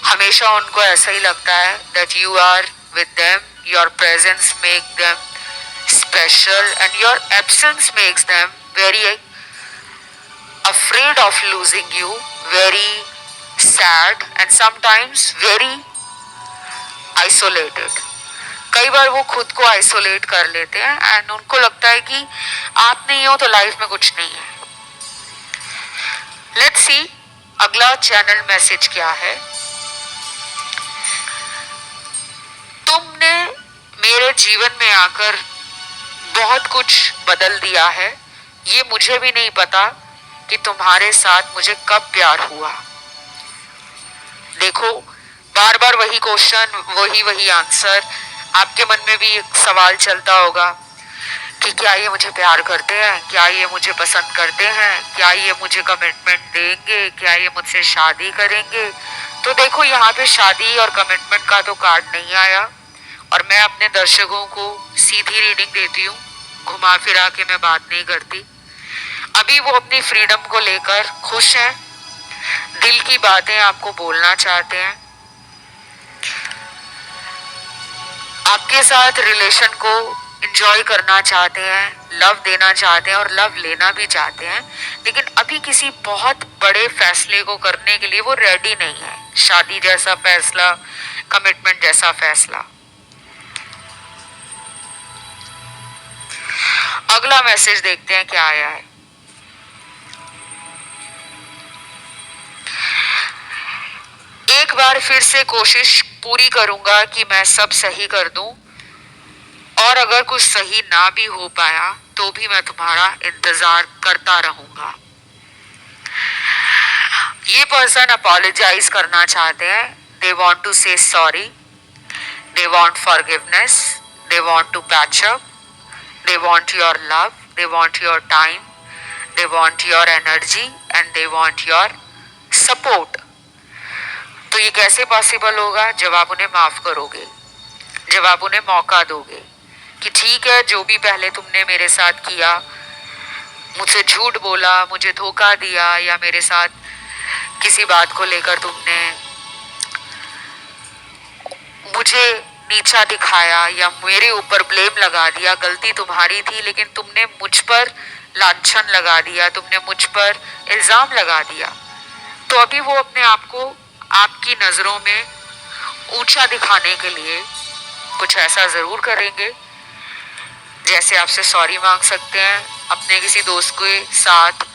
हमेशा उनको ऐसा ही लगता है that you are with them, your presence make them special and your absence makes them very afraid of losing you, very sad and sometimes very isolated. कई बार वो खुद को isolate कर लेते हैं एंड उनको लगता है कि आप नहीं हो तो लाइफ में कुछ नहीं है। लेट्स सी अगला चैनल मैसेज क्या है। तुमने मेरे जीवन में आकर बहुत कुछ बदल दिया है, ये मुझे भी नहीं पता कि तुम्हारे साथ मुझे कब प्यार हुआ। देखो बार बार वही क्वेश्चन, वही आंसर, आपके मन में भी एक सवाल चलता होगा कि क्या ये मुझे प्यार करते हैं, क्या ये मुझे पसंद करते हैं, क्या ये मुझे कमिटमेंट देंगे, क्या ये मुझसे शादी करेंगे। तो देखो यहाँ पे शादी और कमिटमेंट का तो कार्ड नहीं आया और मैं अपने दर्शकों को सीधी रीडिंग देती हूँ, घुमा फिरा के मैं बात नहीं करती। अभी वो अपनी फ्रीडम को लेकर खुश हैं, दिल की बातें आपको बोलना चाहते हैं, आपके साथ रिलेशन को एंजॉय करना चाहते हैं, लव देना चाहते हैं और लव लेना भी चाहते हैं, लेकिन अभी किसी बहुत बड़े फैसले को करने के लिए वो रेडी नहीं है। शादी जैसा फैसला, कमिटमेंट जैसा फैसला। अगला मैसेज देखते हैं क्या आया है। एक बार फिर से कोशिश पूरी करूंगा कि मैं सब सही कर दूं और अगर कुछ सही ना भी हो पाया तो भी मैं तुम्हारा इंतजार करता रहूंगा। ये पर्सन अपोलोजाइज करना चाहते हैं। They want to say sorry, they want forgiveness, they want to patch up, they want your love, they want your time, they want your energy and they want your support. तो ये कैसे possible होगा? जब आप उन्हें माफ करोगे, जब आप उन्हें मौका दोगे कि ठीक है, जो भी पहले तुमने मेरे साथ किया, मुझसे झूठ बोला, मुझे धोखा दिया, या मेरे साथ किसी बात को लेकर तुमने मुझे नीचा दिखाया या मेरे ऊपर ब्लेम लगा दिया, गलती तुम्हारी थी, लेकिन तुमने मुझ पर लांछन लगा दिया, तुमने मुझ पर इल्जाम लगा दिया, तो अभी वो अपने आप को आपकी नजरों में ऊंचा दिखाने के लिए कुछ ऐसा जरूर करेंगे, जैसे आपसे सॉरी मांग सकते हैं, अपने किसी दोस्त के साथ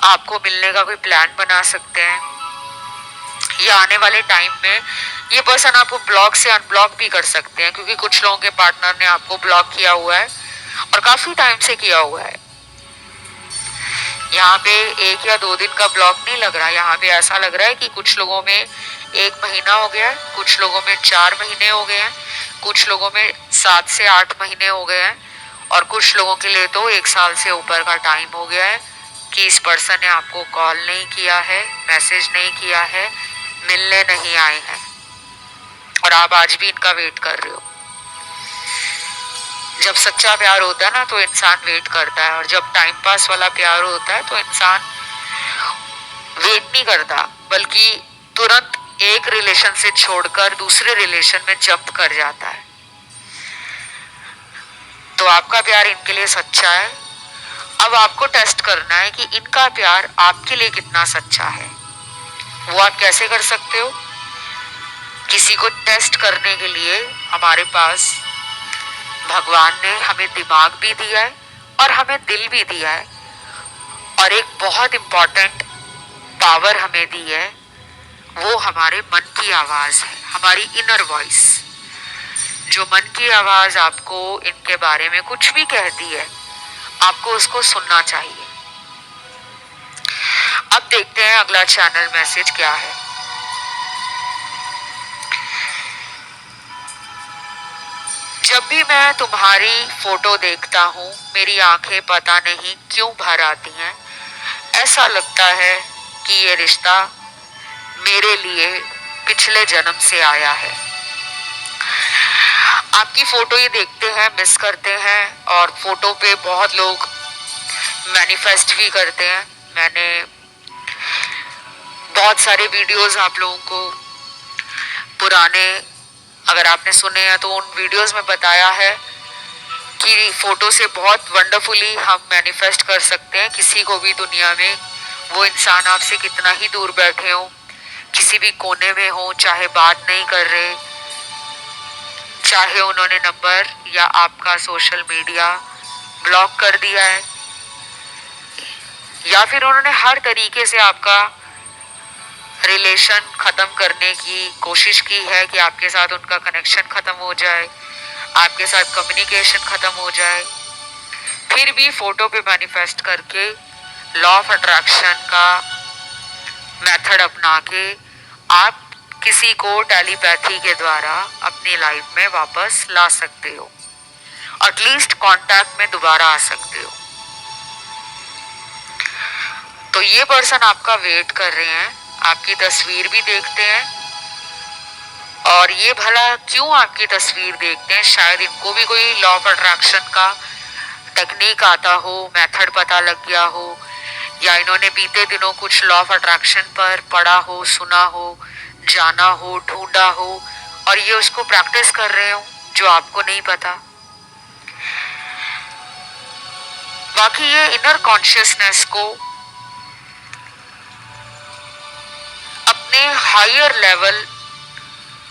आपको मिलने का कोई प्लान बना सकते हैं, या आने वाले टाइम में ये पर्सन आपको ब्लॉक से अनब्लॉक भी कर सकते हैं, क्योंकि कुछ लोगों के पार्टनर ने आपको ब्लॉक किया हुआ है और काफी टाइम से किया हुआ है। यहाँ पे 1 या 2 दिन का ब्लॉक नहीं लग रहा, यहाँ पे ऐसा लग रहा है कि कुछ लोगों में 1 महीना हो गया है, कुछ लोगों में 4 महीने हो गए हैं, कुछ लोगों में 7 से 8 महीने हो गए हैं, और कुछ लोगों के लिए तो 1 साल से ऊपर का टाइम हो गया है कि इस पर्सन ने आपको कॉल नहीं किया है, मैसेज नहीं किया है, मिलने नहीं आए हैं, और आप आज भी इनका वेट कर रहे हो। जब सच्चा प्यार होता है ना तो इंसान वेट करता है, और जब टाइम पास वाला प्यार होता है तो इंसान वेट नहीं करता, बल्कि तुरंत एक रिलेशन से छोड़कर दूसरे रिलेशन में जंप कर जाता है। तो आपका प्यार इनके लिए सच्चा है। अब आपको टेस्ट करना है कि इनका प्यार आपके लिए कितना सच्चा है। वो आप कैसे कर सकते हो? किसी को टेस्ट करने के लिए हमारे पास भगवान ने हमें दिमाग भी दिया है और हमें दिल भी दिया है, और एक बहुत इंपॉर्टेंट पावर हमें दी है, वो हमारे मन की आवाज है, हमारी इनर वॉइस। जो मन की आवाज आपको इनके बारे में कुछ भी कहती है, आपको उसको सुनना चाहिए। अब देखते हैं अगला चैनल मैसेज क्या है। जब भी मैं तुम्हारी फोटो देखता हूँ, मेरी आंखें पता नहीं क्यों भर आती हैं। ऐसा लगता है कि ये रिश्ता मेरे लिए पिछले जन्म से आया है। आपकी फोटो ये देखते हैं, मिस करते हैं, और फोटो पे बहुत लोग मैनिफेस्ट भी करते हैं। मैंने बहुत सारे वीडियोस आप लोगों को पुराने, अगर आपने सुने हैं तो उन वीडियोस में बताया है कि फोटो से बहुत वंडरफुली हम मैनिफेस्ट कर सकते हैं किसी को भी दुनिया में। वो इंसान आपसे कितना ही दूर बैठे हो, किसी भी कोने में हो, चाहे बात नहीं कर रहे, चाहे उन्होंने नंबर या आपका सोशल मीडिया ब्लॉक कर दिया है, या फिर उन्होंने हर तरीके से आपका रिलेशन खत्म करने की कोशिश की है कि आपके साथ उनका कनेक्शन खत्म हो जाए, आपके साथ कम्युनिकेशन खत्म हो जाए, फिर भी फोटो पे मैनिफेस्ट करके लॉ ऑफ अट्रैक्शन का मेथड अपना के आप किसी को टेलीपैथी के द्वारा अपनी लाइफ में वापस ला सकते हो, एटलीस्ट कांटेक्ट में दोबारा आ सकते हो। तो ये पर्सन आपका वेट कर रहे हैं, आपकी तस्वीर भी देखते हैं, और ये भला क्यों आपकी तस्वीर देखते हैं? शायद इनको भी कोई लॉ ऑफ अट्रैक्शन का टेक्निक आता हो, मेथड पता लग गया हो, या इन्होंने बीते दिनों कुछ लॉ ऑफ अट्रैक्शन पर पढ़ा हो, सुना हो, जाना हो, ढूंढा हो, और ये उसको प्रैक्टिस कर रहे हो जो आपको नहीं पता। बाकी ये इनर कॉन्शियसनेस को अपने हायर लेवल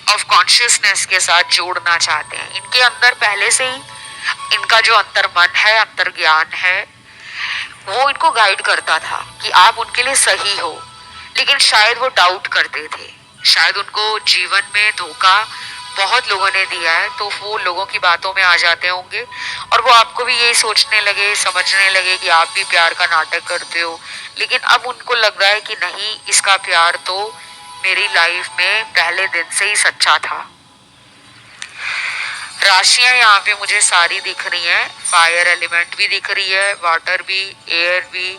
ऑफ कॉन्शियसनेस के साथ जोड़ना चाहते हैं। इनके अंदर पहले से ही इनका जो अंतर मन है, अंतर ज्ञान है, वो इनको गाइड करता था कि आप उनके लिए सही हो, लेकिन शायद वो डाउट करते थे, शायद उनको जीवन में धोखा बहुत लोगों ने दिया है, तो वो लोगों की बातों में आ जाते होंगे, और वो आपको भी यही सोचने लगे, समझने लगे कि आप भी प्यार का नाटक करते हो। लेकिन अब उनको लग रहा है कि नहीं, इसका प्यार तो मेरी लाइफ में पहले दिन से ही सच्चा था। राशियां यहाँ पे मुझे सारी दिख रही हैं, फायर एलिमेंट भी दिख रही है, वाटर भी, एयर भी,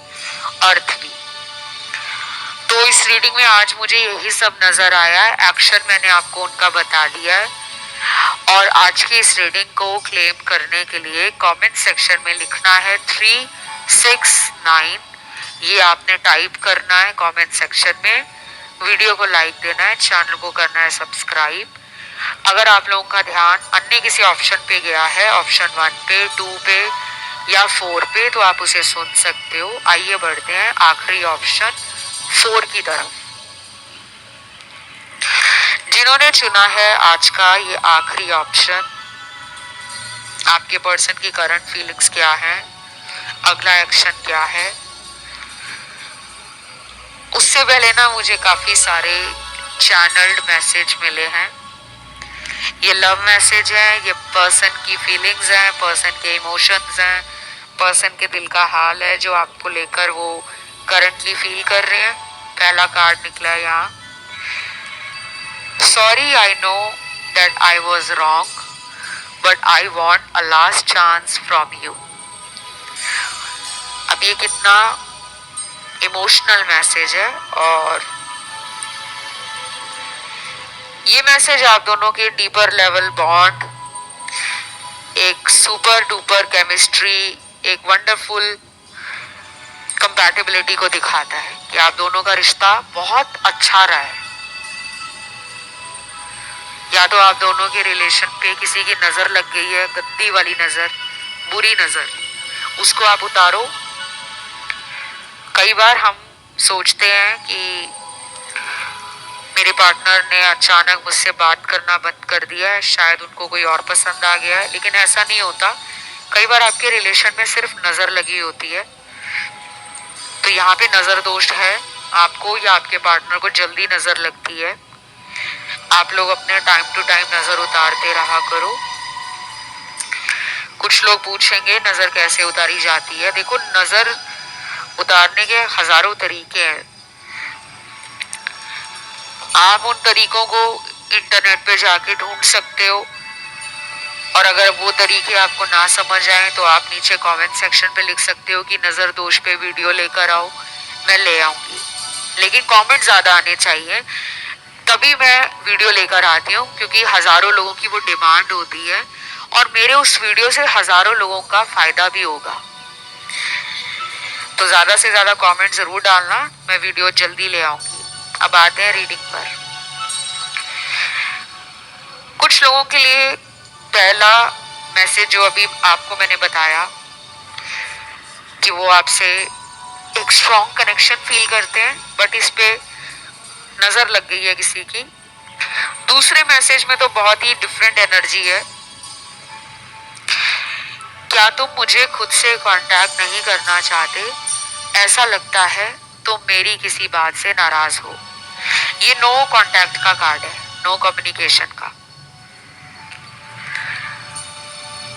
अर्थ भी। तो इस रीडिंग में आज मुझे यही सब नजर आया है। एक्शन मैंने आपको उनका बता दिया है। और आज की इस रीडिंग को क्लेम करने के लिए कमेंट सेक्शन में लिखना है 369। ये आपने टाइप करना है कमेंट सेक्शन में। वीडियो को लाइक देना है, चैनल को करना है सब्सक्राइब। अगर आप लोगों का ध्यान अन्य किसी ऑप्शन पे गया है, ऑप्शन 1 पे, 2 पे या 4 पे, तो आप उसे सुन सकते हो। आइए बढ़ते हैं आखिरी ऑप्शन 4 की तरफ। जिन्होंने चुना है आज का ये आखिरी ऑप्शन, आपके पर्सन की करंट फीलिंग्स क्या है, अगला एक्शन क्या है, उससे पहले ना मुझे काफी सारे चैनल्ड मैसेज मिले हैं। ये लव मैसेज है, ये पर्सन की फीलिंग्स हैं, पर्सन के इमोशंस हैं, पर्सन के दिल का हाल है जो आपको लेकर वो करंटली फील कर रहे हैं। पहला कार्ड निकला है यहाँ, sorry I know that I was wrong but I want a last chance from you. अब ये कितना इमोशनल मैसेज है, और ये मैसेज आप दोनों के डीपर लेवल बॉन्ड, एक सुपर डुपर केमिस्ट्री, एक वंडरफुल कंपैटिबिलिटी को दिखाता है कि आप दोनों का रिश्ता बहुत अच्छा रहा है। या तो आप दोनों के रिलेशन पे किसी की नजर लग गई है, गंदी वाली नजर, बुरी नजर, उसको आप उतारो। कई बार हम सोचते हैं कि मेरे पार्टनर ने अचानक मुझसे बात करना बंद कर दिया है, शायद उनको कोई और पसंद आ गया है, लेकिन ऐसा नहीं होता। कई बार आपके रिलेशन में सिर्फ नजर लगी होती है। तो यहाँ पे नजर दोष है, आपको या आपके पार्टनर को जल्दी नजर लगती है। आप लोग अपने टाइम टू टाइम नजर उतारते रहा करो। कुछ लोग पूछेंगे नजर कैसे उतारी जाती है। देखो, नजर उतारने के हजारों तरीके हैं। आप उन तरीकों को इंटरनेट पे जाके ढूंढ सकते हो, और अगर वो तरीके आपको ना समझ आए तो आप नीचे कमेंट सेक्शन पे लिख सकते हो कि नजर दोष पे वीडियो लेकर आओ, मैं ले आऊंगी। लेकिन कमेंट ज्यादा आने चाहिए, तभी मैं वीडियो लेकर आती हूँ, क्योंकि हजारों लोगों की वो डिमांड होती है और मेरे उस वीडियो से हजारों लोगों का फायदा भी होगा। तो ज्यादा से ज्यादा कमेंट जरूर डालना, मैं वीडियो जल्दी ले आऊंगी। अब आते हैं रीडिंग पर। कुछ लोगों के लिए पहला मैसेज जो अभी आपको मैंने बताया कि वो आपसे एक स्ट्रॉन्ग कनेक्शन फील करते हैं, बट इस पे नजर लग गई है किसी की। दूसरे मैसेज में तो बहुत ही डिफरेंट एनर्जी है। क्या तुम मुझे खुद से कांटेक्ट नहीं करना चाहते? ऐसा लगता है तुम मेरी किसी बात से नाराज हो। ये नो कांटेक्ट का कार्ड है, नो कम्युनिकेशन का।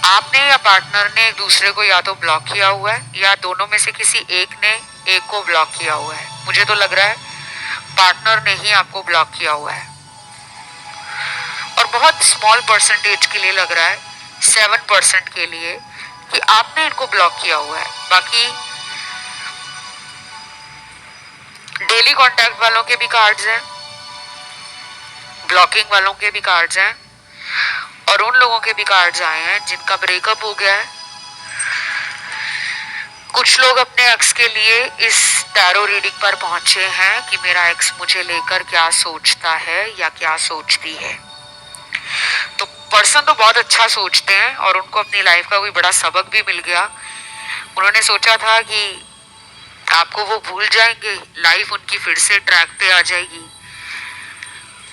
आपने या पार्टनर ने एक दूसरे को या तो ब्लॉक किया हुआ है, या दोनों में से किसी एक ने एक को ब्लॉक किया हुआ है। मुझे तो लग रहा है पार्टनर ने ही आपको ब्लॉक किया हुआ है, और बहुत स्मॉल परसेंटेज के लिए लग रहा है, 7% के लिए, कि आपने इनको ब्लॉक किया हुआ है। बाकी डेली कांटेक्ट वालों के भी कार्ड्स हैं, ब्लॉकिंग वालों के भी कार्ड्स हैं, और उन लोगों के भी कार्ड्स आए हैं जिनका ब्रेकअप हो गया है। कुछ लोग अपने एक्स के लिए इस टैरो रीडिंग पर पहुंचे हैं कि मेरा एक्स मुझे लेकर क्या सोचता है या क्या सोचती है। तो पर्सन तो बहुत अच्छा सोचते हैं, और उनको अपनी लाइफ का कोई बड़ा सबक भी मिल गया। उन्होंने सोचा था कि आपको वो भूल जाएंगे, लाइफ उनकी फिर से ट्रैक पे आ जाएगी,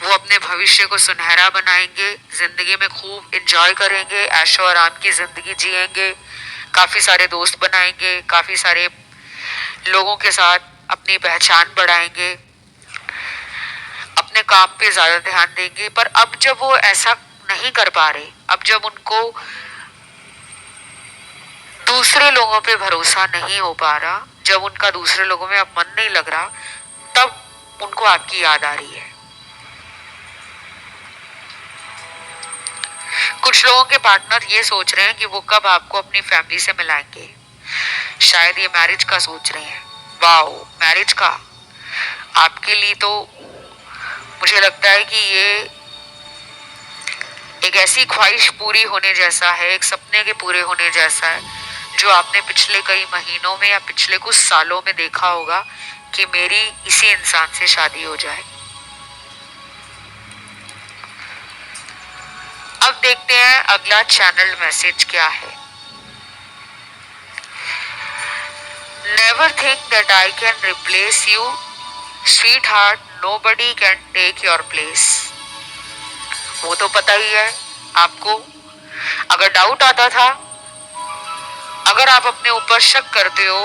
वो अपने भविष्य को सुनहरा बनाएंगे, जिंदगी में खूब एंजॉय करेंगे, ऐशो आराम की जिंदगी जिएंगे, काफी सारे दोस्त बनाएंगे, काफी सारे लोगों के साथ अपनी पहचान बढ़ाएंगे, अपने काम पे ज्यादा ध्यान देंगे। पर अब जब वो ऐसा नहीं कर पा रहे, अब जब उनको दूसरे लोगों पे भरोसा नहीं हो पा रहा, जब उनका दूसरे लोगों में अब मन नहीं लग रहा, तब उनको आपकी याद आ रही है। कुछ लोगों के पार्टनर ये सोच रहे हैं कि वो कब आपको अपनी फैमिली से मिलाएंगे, शायद ये मैरिज का सोच रहे हैं। वाओ, मैरिज का आपके लिए तो मुझे लगता है कि ये एक ऐसी ख्वाहिश पूरी होने जैसा है, एक सपने के पूरे होने जैसा है, जो आपने पिछले कई महीनों में या पिछले कुछ सालों में देखा होगा कि मेरी इसी इंसान से शादी हो जाए। अब देखते हैं अगला चैनल मैसेज क्या है। Never think that I can replace you sweetheart, nobody can take your place. वो तो पता ही है आपको। अगर डाउट आता था, अगर आप अपने ऊपर शक करते हो,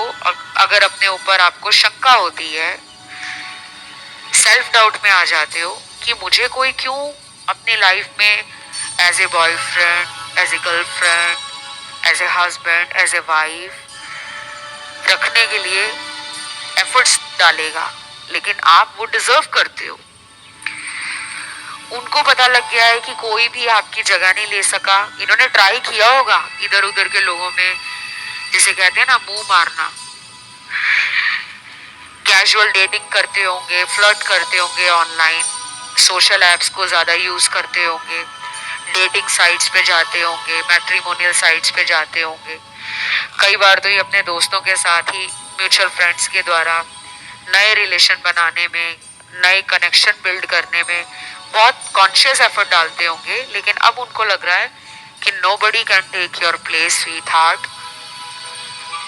अगर अपने ऊपर आपको शंका होती है, सेल्फ डाउट में आ जाते हो कि मुझे कोई क्यों अपनी लाइफ में as a boyfriend, as a girlfriend, as a husband, as a wife रखने के लिए एफर्ट्स डालेगा, लेकिन आप वो डिजर्व करते हो। उनको पता लग गया है कि कोई भी आपकी जगह नहीं ले सका। इन्होंने ट्राई किया होगा इधर उधर के लोगों में, जिसे कहते हैं ना मुंह मारना। कैजुअल डेटिंग करते होंगे, फ्लर्ट करते होंगे ऑनलाइन, सोशल एप्स को ज्यादा यूज करते होंगे, डेटिंग साइट्स पे जाते होंगे, मैट्रिमोनियल साइट्स पे जाते होंगे। कई बार तो ये अपने दोस्तों के साथ ही म्यूचुअल फ्रेंड्स के द्वारा नए रिलेशन बनाने में, नए कनेक्शन बिल्ड करने में बहुत कॉन्शियस एफर्ट डालते होंगे। लेकिन अब उनको लग रहा है कि nobody can take your place sweetheart.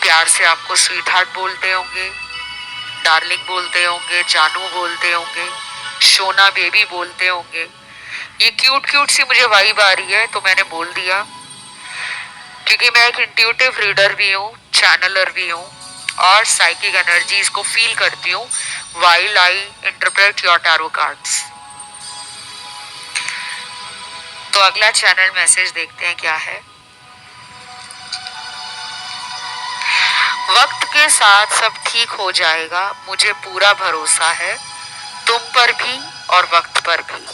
प्यार से आपको स्वीट हार्ट बोलते होंगे, डार्लिंग बोलते होंगे, जानू बोलते होंगे, सोना बेबी बोलते होंगे। ये क्यूट क्यूट सी मुझे वाइब आ रही है तो मैंने बोल दिया, क्योंकि मैं एक इंट्यूटिव रीडर भी हूँ, चैनलर भी हूँ और साइकिक एनर्जीज को फील करती हूँ while I interpret your tarot cards। तो अगला चैनल मैसेज देखते हैं क्या है। वक्त के साथ सब ठीक हो जाएगा, मुझे पूरा भरोसा है, तुम पर भी और वक्त पर भी।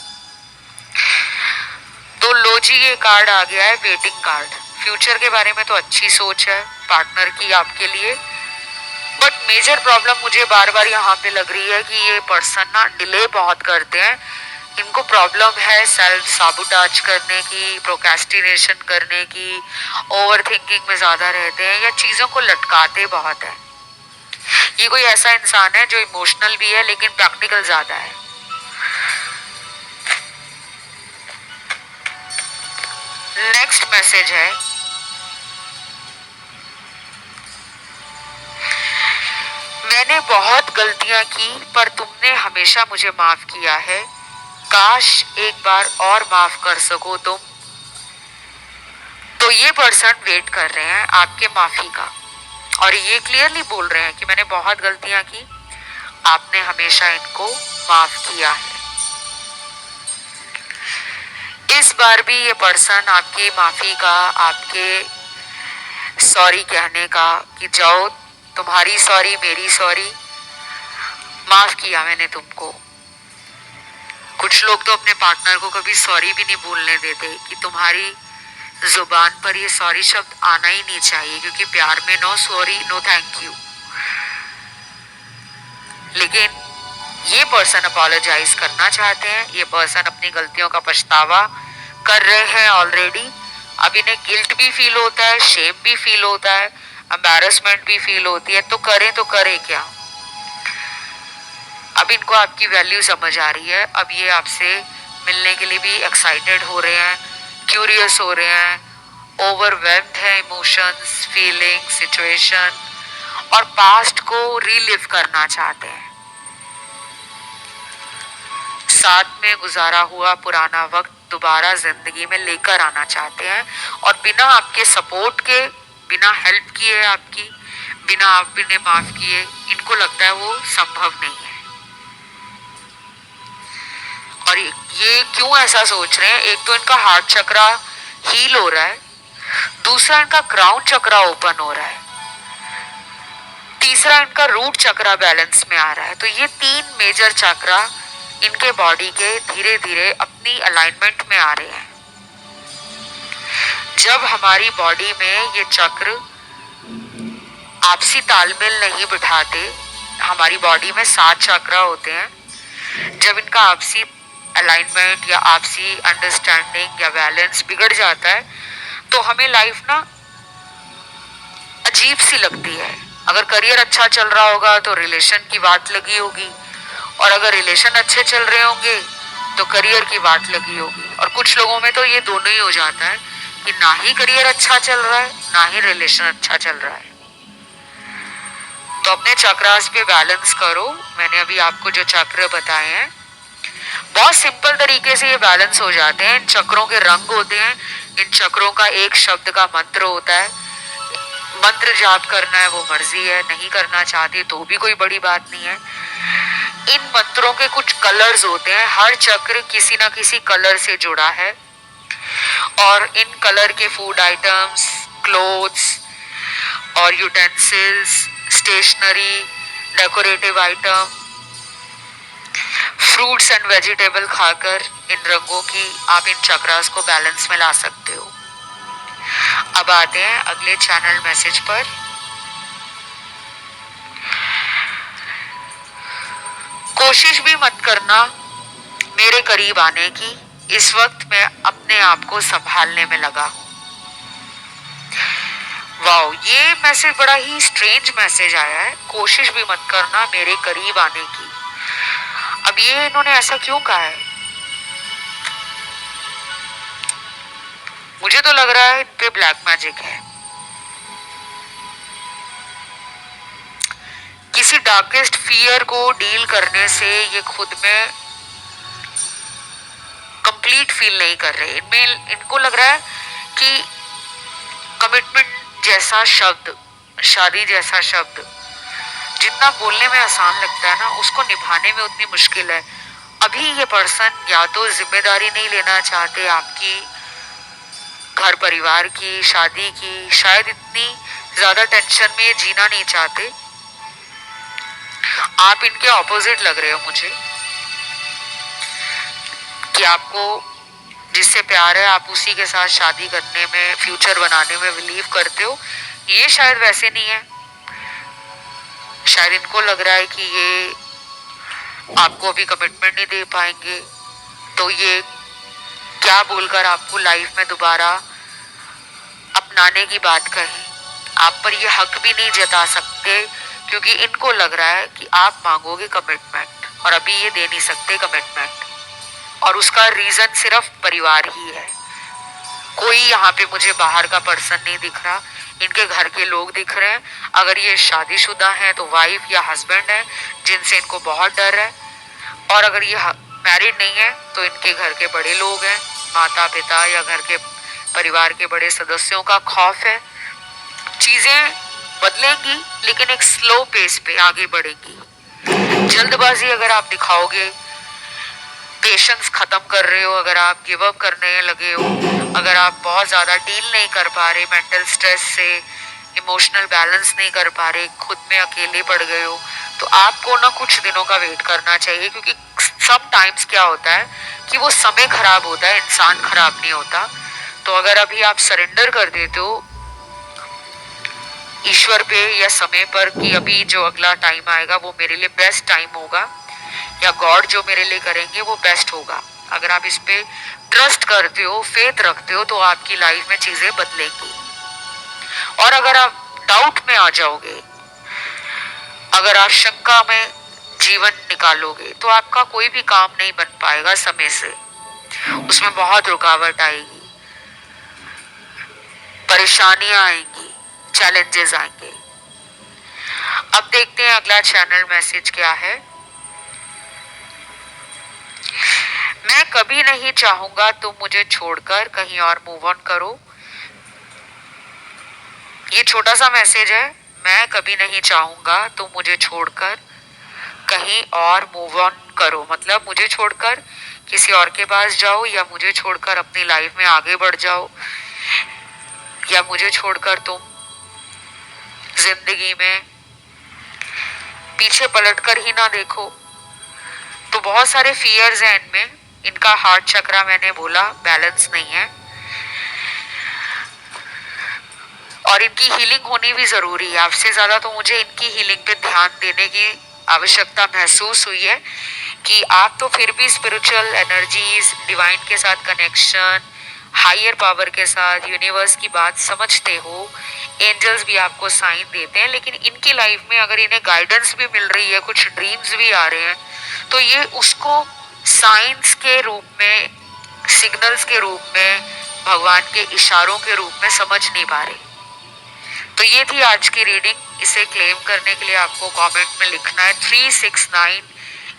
तो लो जी, ये कार्ड आ गया है वेटिंग कार्ड। फ्यूचर के बारे में तो अच्छी सोच है पार्टनर की आपके लिए, बट मेजर प्रॉब्लम मुझे बार बार यहाँ पे लग रही है कि ये पर्सन ना डिले बहुत करते हैं। इनको प्रॉब्लम है सेल्फ साबुटाज करने की, प्रोक्रेस्टिनेशन करने की, ओवर थिंकिंग में ज्यादा रहते हैं या चीजों को लटकाते बहुत है। ये कोई ऐसा इंसान है जो इमोशनल भी है लेकिन प्रैक्टिकल ज्यादा है। नेक्स्ट मैसेज है, मैंने बहुत गलतियां की पर तुमने हमेशा मुझे माफ किया है, काश एक बार और माफ कर सको तुम। तो ये पर्सन वेट कर रहे हैं आपके माफी का और ये क्लियरली बोल रहे हैं कि मैंने बहुत गलतियां की, आपने हमेशा इनको माफ किया है। इस बार भी ये पर्सन आपकी माफी का, आपके सॉरी कहने का कि जाओ तुम्हारी सॉरी मेरी सॉरी, माफ किया मैंने तुमको। कुछ लोग तो अपने पार्टनर को कभी सॉरी भी नहीं बोलने देते कि तुम्हारी जुबान पर ये सॉरी शब्द आना ही नहीं चाहिए, क्योंकि प्यार में no sorry no thank you. लेकिन ये पर्सन अपोलोजाइज करना चाहते हैं, ये पर्सन अपनी गलतियों का पछतावा कर रहे हैं ऑलरेडी। अब इन्हें गिल्ट भी फील होता है, शेम भी फील होता है, एम्बैरेसमेंट भी फील होती है। तो करें क्या। अब इनको आपकी वैल्यू समझ आ रही है। अब ये आपसे मिलने के लिए भी एक्साइटेड हो रहे हैं, क्यूरियस हो रहे हैं, ओवरवेल्म्ड है इमोशंस, फीलिंग, सिचुएशन, और पास्ट को रीलिव करना चाहते हैं। साथ में गुजारा हुआ पुराना वक्त दोबारा जिंदगी में लेकर आना चाहते हैं और बिना आपके सपोर्ट के, बिना हेल्प किए, आपकी बिना आप इन्हें माफ किए, इनको लगता है वो संभव नहीं है। और ये क्यों ऐसा सोच रहे हैं? एक तो इनका हार्ट चक्रा हील हो रहा है, दूसरा इनका क्राउन चक्रा ओपन हो रहा है, तीसरा इनका रूट चक्रा बैलेंस में आ रहा है। तो ये 3 मेजर चक्रा इनके बॉडी के धीरे धीरे अपनी अलाइनमेंट में आ रहे हैं। जब हमारी बॉडी में ये चक्र आपसी तालमेल नहीं बिठाते, हमारी बॉडी में 7 चक्र होते हैं, जब इनका आपसी अलाइनमेंट या आपसी अंडरस्टैंडिंग या बैलेंस बिगड़ जाता है तो हमें लाइफ ना अजीब सी लगती है। अगर करियर अच्छा चल रहा होगा तो रिलेशन की बात लगी होगी, और अगर रिलेशन अच्छे चल रहे होंगे तो करियर की बात लगी होगी। और कुछ लोगों में तो ये दोनों ही हो जाता है कि ना ही करियर अच्छा चल रहा है ना ही रिलेशन अच्छा चल रहा है। तो अपने चक्रास पे बैलेंस करो। मैंने अभी आपको जो चक्र बताए हैं बहुत सिंपल तरीके से ये बैलेंस हो जाते हैं। इन चक्रों के रंग होते हैं, इन चक्रों का एक शब्द का मंत्र होता है। मंत्र जाप करना है वो मर्जी है, नहीं करना चाहते तो भी कोई बड़ी बात नहीं है। इन मंत्रों के कुछ कलर्स होते हैं, हर चक्र किसी ना किसी कलर से जुड़ा है, और इन कलर के फूड आइटम्स, क्लोथ्स और utensils, stationery, decorative item, fruits and vegetable खाकर इन रंगों की आप इन चक्रास को बैलेंस में ला सकते हो। अब आते हैं अगले चैनल मैसेज पर। कोशिश भी मत करना मेरे करीब आने की, इस वक्त मैं अपने आप को संभालने में लगा हूं। वाओ, ये मैसेज बड़ा ही स्ट्रेंज मैसेज आया है, कोशिश भी मत करना मेरे करीब आने की। अब ये इन्होंने ऐसा क्यों कहा है? मुझे तो लग रहा है इन पे ब्लैक मैजिक है। किसी डार्केस्ट फियर को डील करने से ये खुद में कंप्लीट फील नहीं कर रहे। इनमें इनको लग रहा है कि कमिटमेंट जैसा शब्द, शादी जैसा शब्द जितना बोलने में आसान लगता है ना, उसको निभाने में उतनी मुश्किल है। अभी ये पर्सन या तो जिम्मेदारी नहीं लेना चाहते आपकी, घर परिवार की, शादी की, शायद इतनी ज्यादा टेंशन में जीना नहीं चाहते। आप इनके ऑपोजिट लग रहे हो मुझे, कि आपको जिससे प्यार है आप उसी के साथ शादी करने में, फ्यूचर बनाने में बिलीव करते हो। ये शायद वैसे नहीं है। शायद इनको लग रहा है कि ये आपको अभी कमिटमेंट नहीं दे पाएंगे, तो ये क्या बोलकर आपको लाइफ में दोबारा अपनाने की बात कहें। आप पर ये हक भी नहीं जता सकते, क्योंकि इनको लग रहा है कि आप मांगोगे कमिटमेंट और अभी ये दे नहीं सकते कमिटमेंट, और उसका रीजन सिर्फ परिवार ही है। कोई यहाँ पे मुझे बाहर का पर्सन नहीं दिख रहा, इनके घर के लोग दिख रहे हैं। अगर ये शादीशुदा हैं तो वाइफ या हस्बैंड है जिनसे इनको बहुत डर है, और अगर ये मैरिड नहीं है तो इनके घर के बड़े लोग हैं, माता पिता या घर के परिवार के बड़े सदस्यों का खौफ है। चीजें बदलेंगी लेकिन एक स्लो पेस पे आगे बढ़ेंगी। जल्दबाजी अगर आप दिखाओगे, पेशेंस खत्म कर रहे हो, अगर आप गिव अप करने लगे हो, अगर आप बहुत ज्यादा डील नहीं कर पा रहे मेंटल स्ट्रेस से, इमोशनल बैलेंस नहीं कर पा रहे, खुद में अकेले पड़ गए हो, तो आपको ना कुछ दिनों का वेट करना चाहिए। क्योंकि सम टाइम्स क्या होता है कि वो समय खराब होता है, इंसान खराब नहीं होता। तो अगर अभी आप सरेंडर कर देते हो ईश्वर पे या समय पर कि अभी जो अगला टाइम आएगा वो मेरे लिए बेस्ट टाइम होगा, या गॉड जो मेरे लिए करेंगे वो बेस्ट होगा, अगर आप इस पे ट्रस्ट करते हो, फेथ रखते हो, तो आपकी लाइफ में चीजें बदलेंगी। और अगर आप डाउट में आ जाओगे, अगर आप शंका में जीवन निकालोगे, तो आपका कोई भी काम नहीं बन पाएगा समय से, उसमें बहुत रुकावट आएगी, परेशानियां आएंगी, चैलेंजेस आएंगे। अब देखते हैं अगला चैनल मैसेज क्या है। मैं कभी नहीं चाहूंगा तुम मुझे छोड़कर कहीं और मूव ऑन करो। ये छोटा सा मैसेज है, मैं कभी नहीं चाहूंगा तुम मुझे छोड़कर कहीं और मूव ऑन करो, मतलब मुझे छोड़कर किसी और के पास जाओ, या मुझे छोड़कर अपनी लाइफ में आगे बढ़ जाओ, या मुझे छोड़कर तुम जिंदगी में पीछे पलटकर ही ना देखो। तो बहुत सारे फियर्स हैं इनमें। इनका हार्ट चक्रा मैंने बोला बैलेंस नहीं है। और इनकी हीलिंग होनी भी ज़रूरी है। आपसे ज़्यादा तो मुझे इनकी हीलिंग पे ध्यान देने की आवश्यकता महसूस हुई है कि आप तो फिर भी स्पिरिचुअल एनर्जीज, डिवाइन के साथ कनेक्शन, हायर पावर के साथ, यूनिवर्स की बात समझते हो, एंजल्स भी आपको साइन देते हैं, लेकिन इनकी लाइफ में अगर इन्हें गाइडेंस भी मिल रही है, कुछ ड्रीम्स भी आ रहे हैं, तो ये उसको साइंस के रूप में, सिग्नल्स के रूप में, भगवान के इशारों के रूप में समझ नहीं पा रहे। तो ये थी आज की रीडिंग। इसे क्लेम करने के लिए आपको कमेंट में लिखना है 369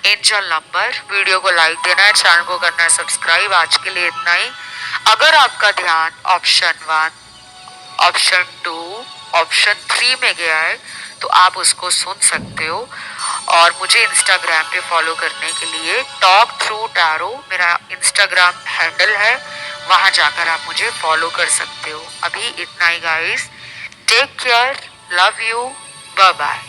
एंजल नंबर, वीडियो को लाइक देना है, चैनल को करना है सब्सक्राइब। आज के लिए इतना ही। अगर आपका ध्यान ऑप्शन 1, ऑप्शन 2, ऑप्शन 3 में गया है तो आप उसको सुन सकते हो। और मुझे इंस्टाग्राम पे फॉलो करने के लिए टॉक थ्रू टैरो मेरा इंस्टाग्राम हैंडल है, वहां जाकर आप मुझे फॉलो कर सकते हो। अभी इतना ही guys, take care, love you, bye bye.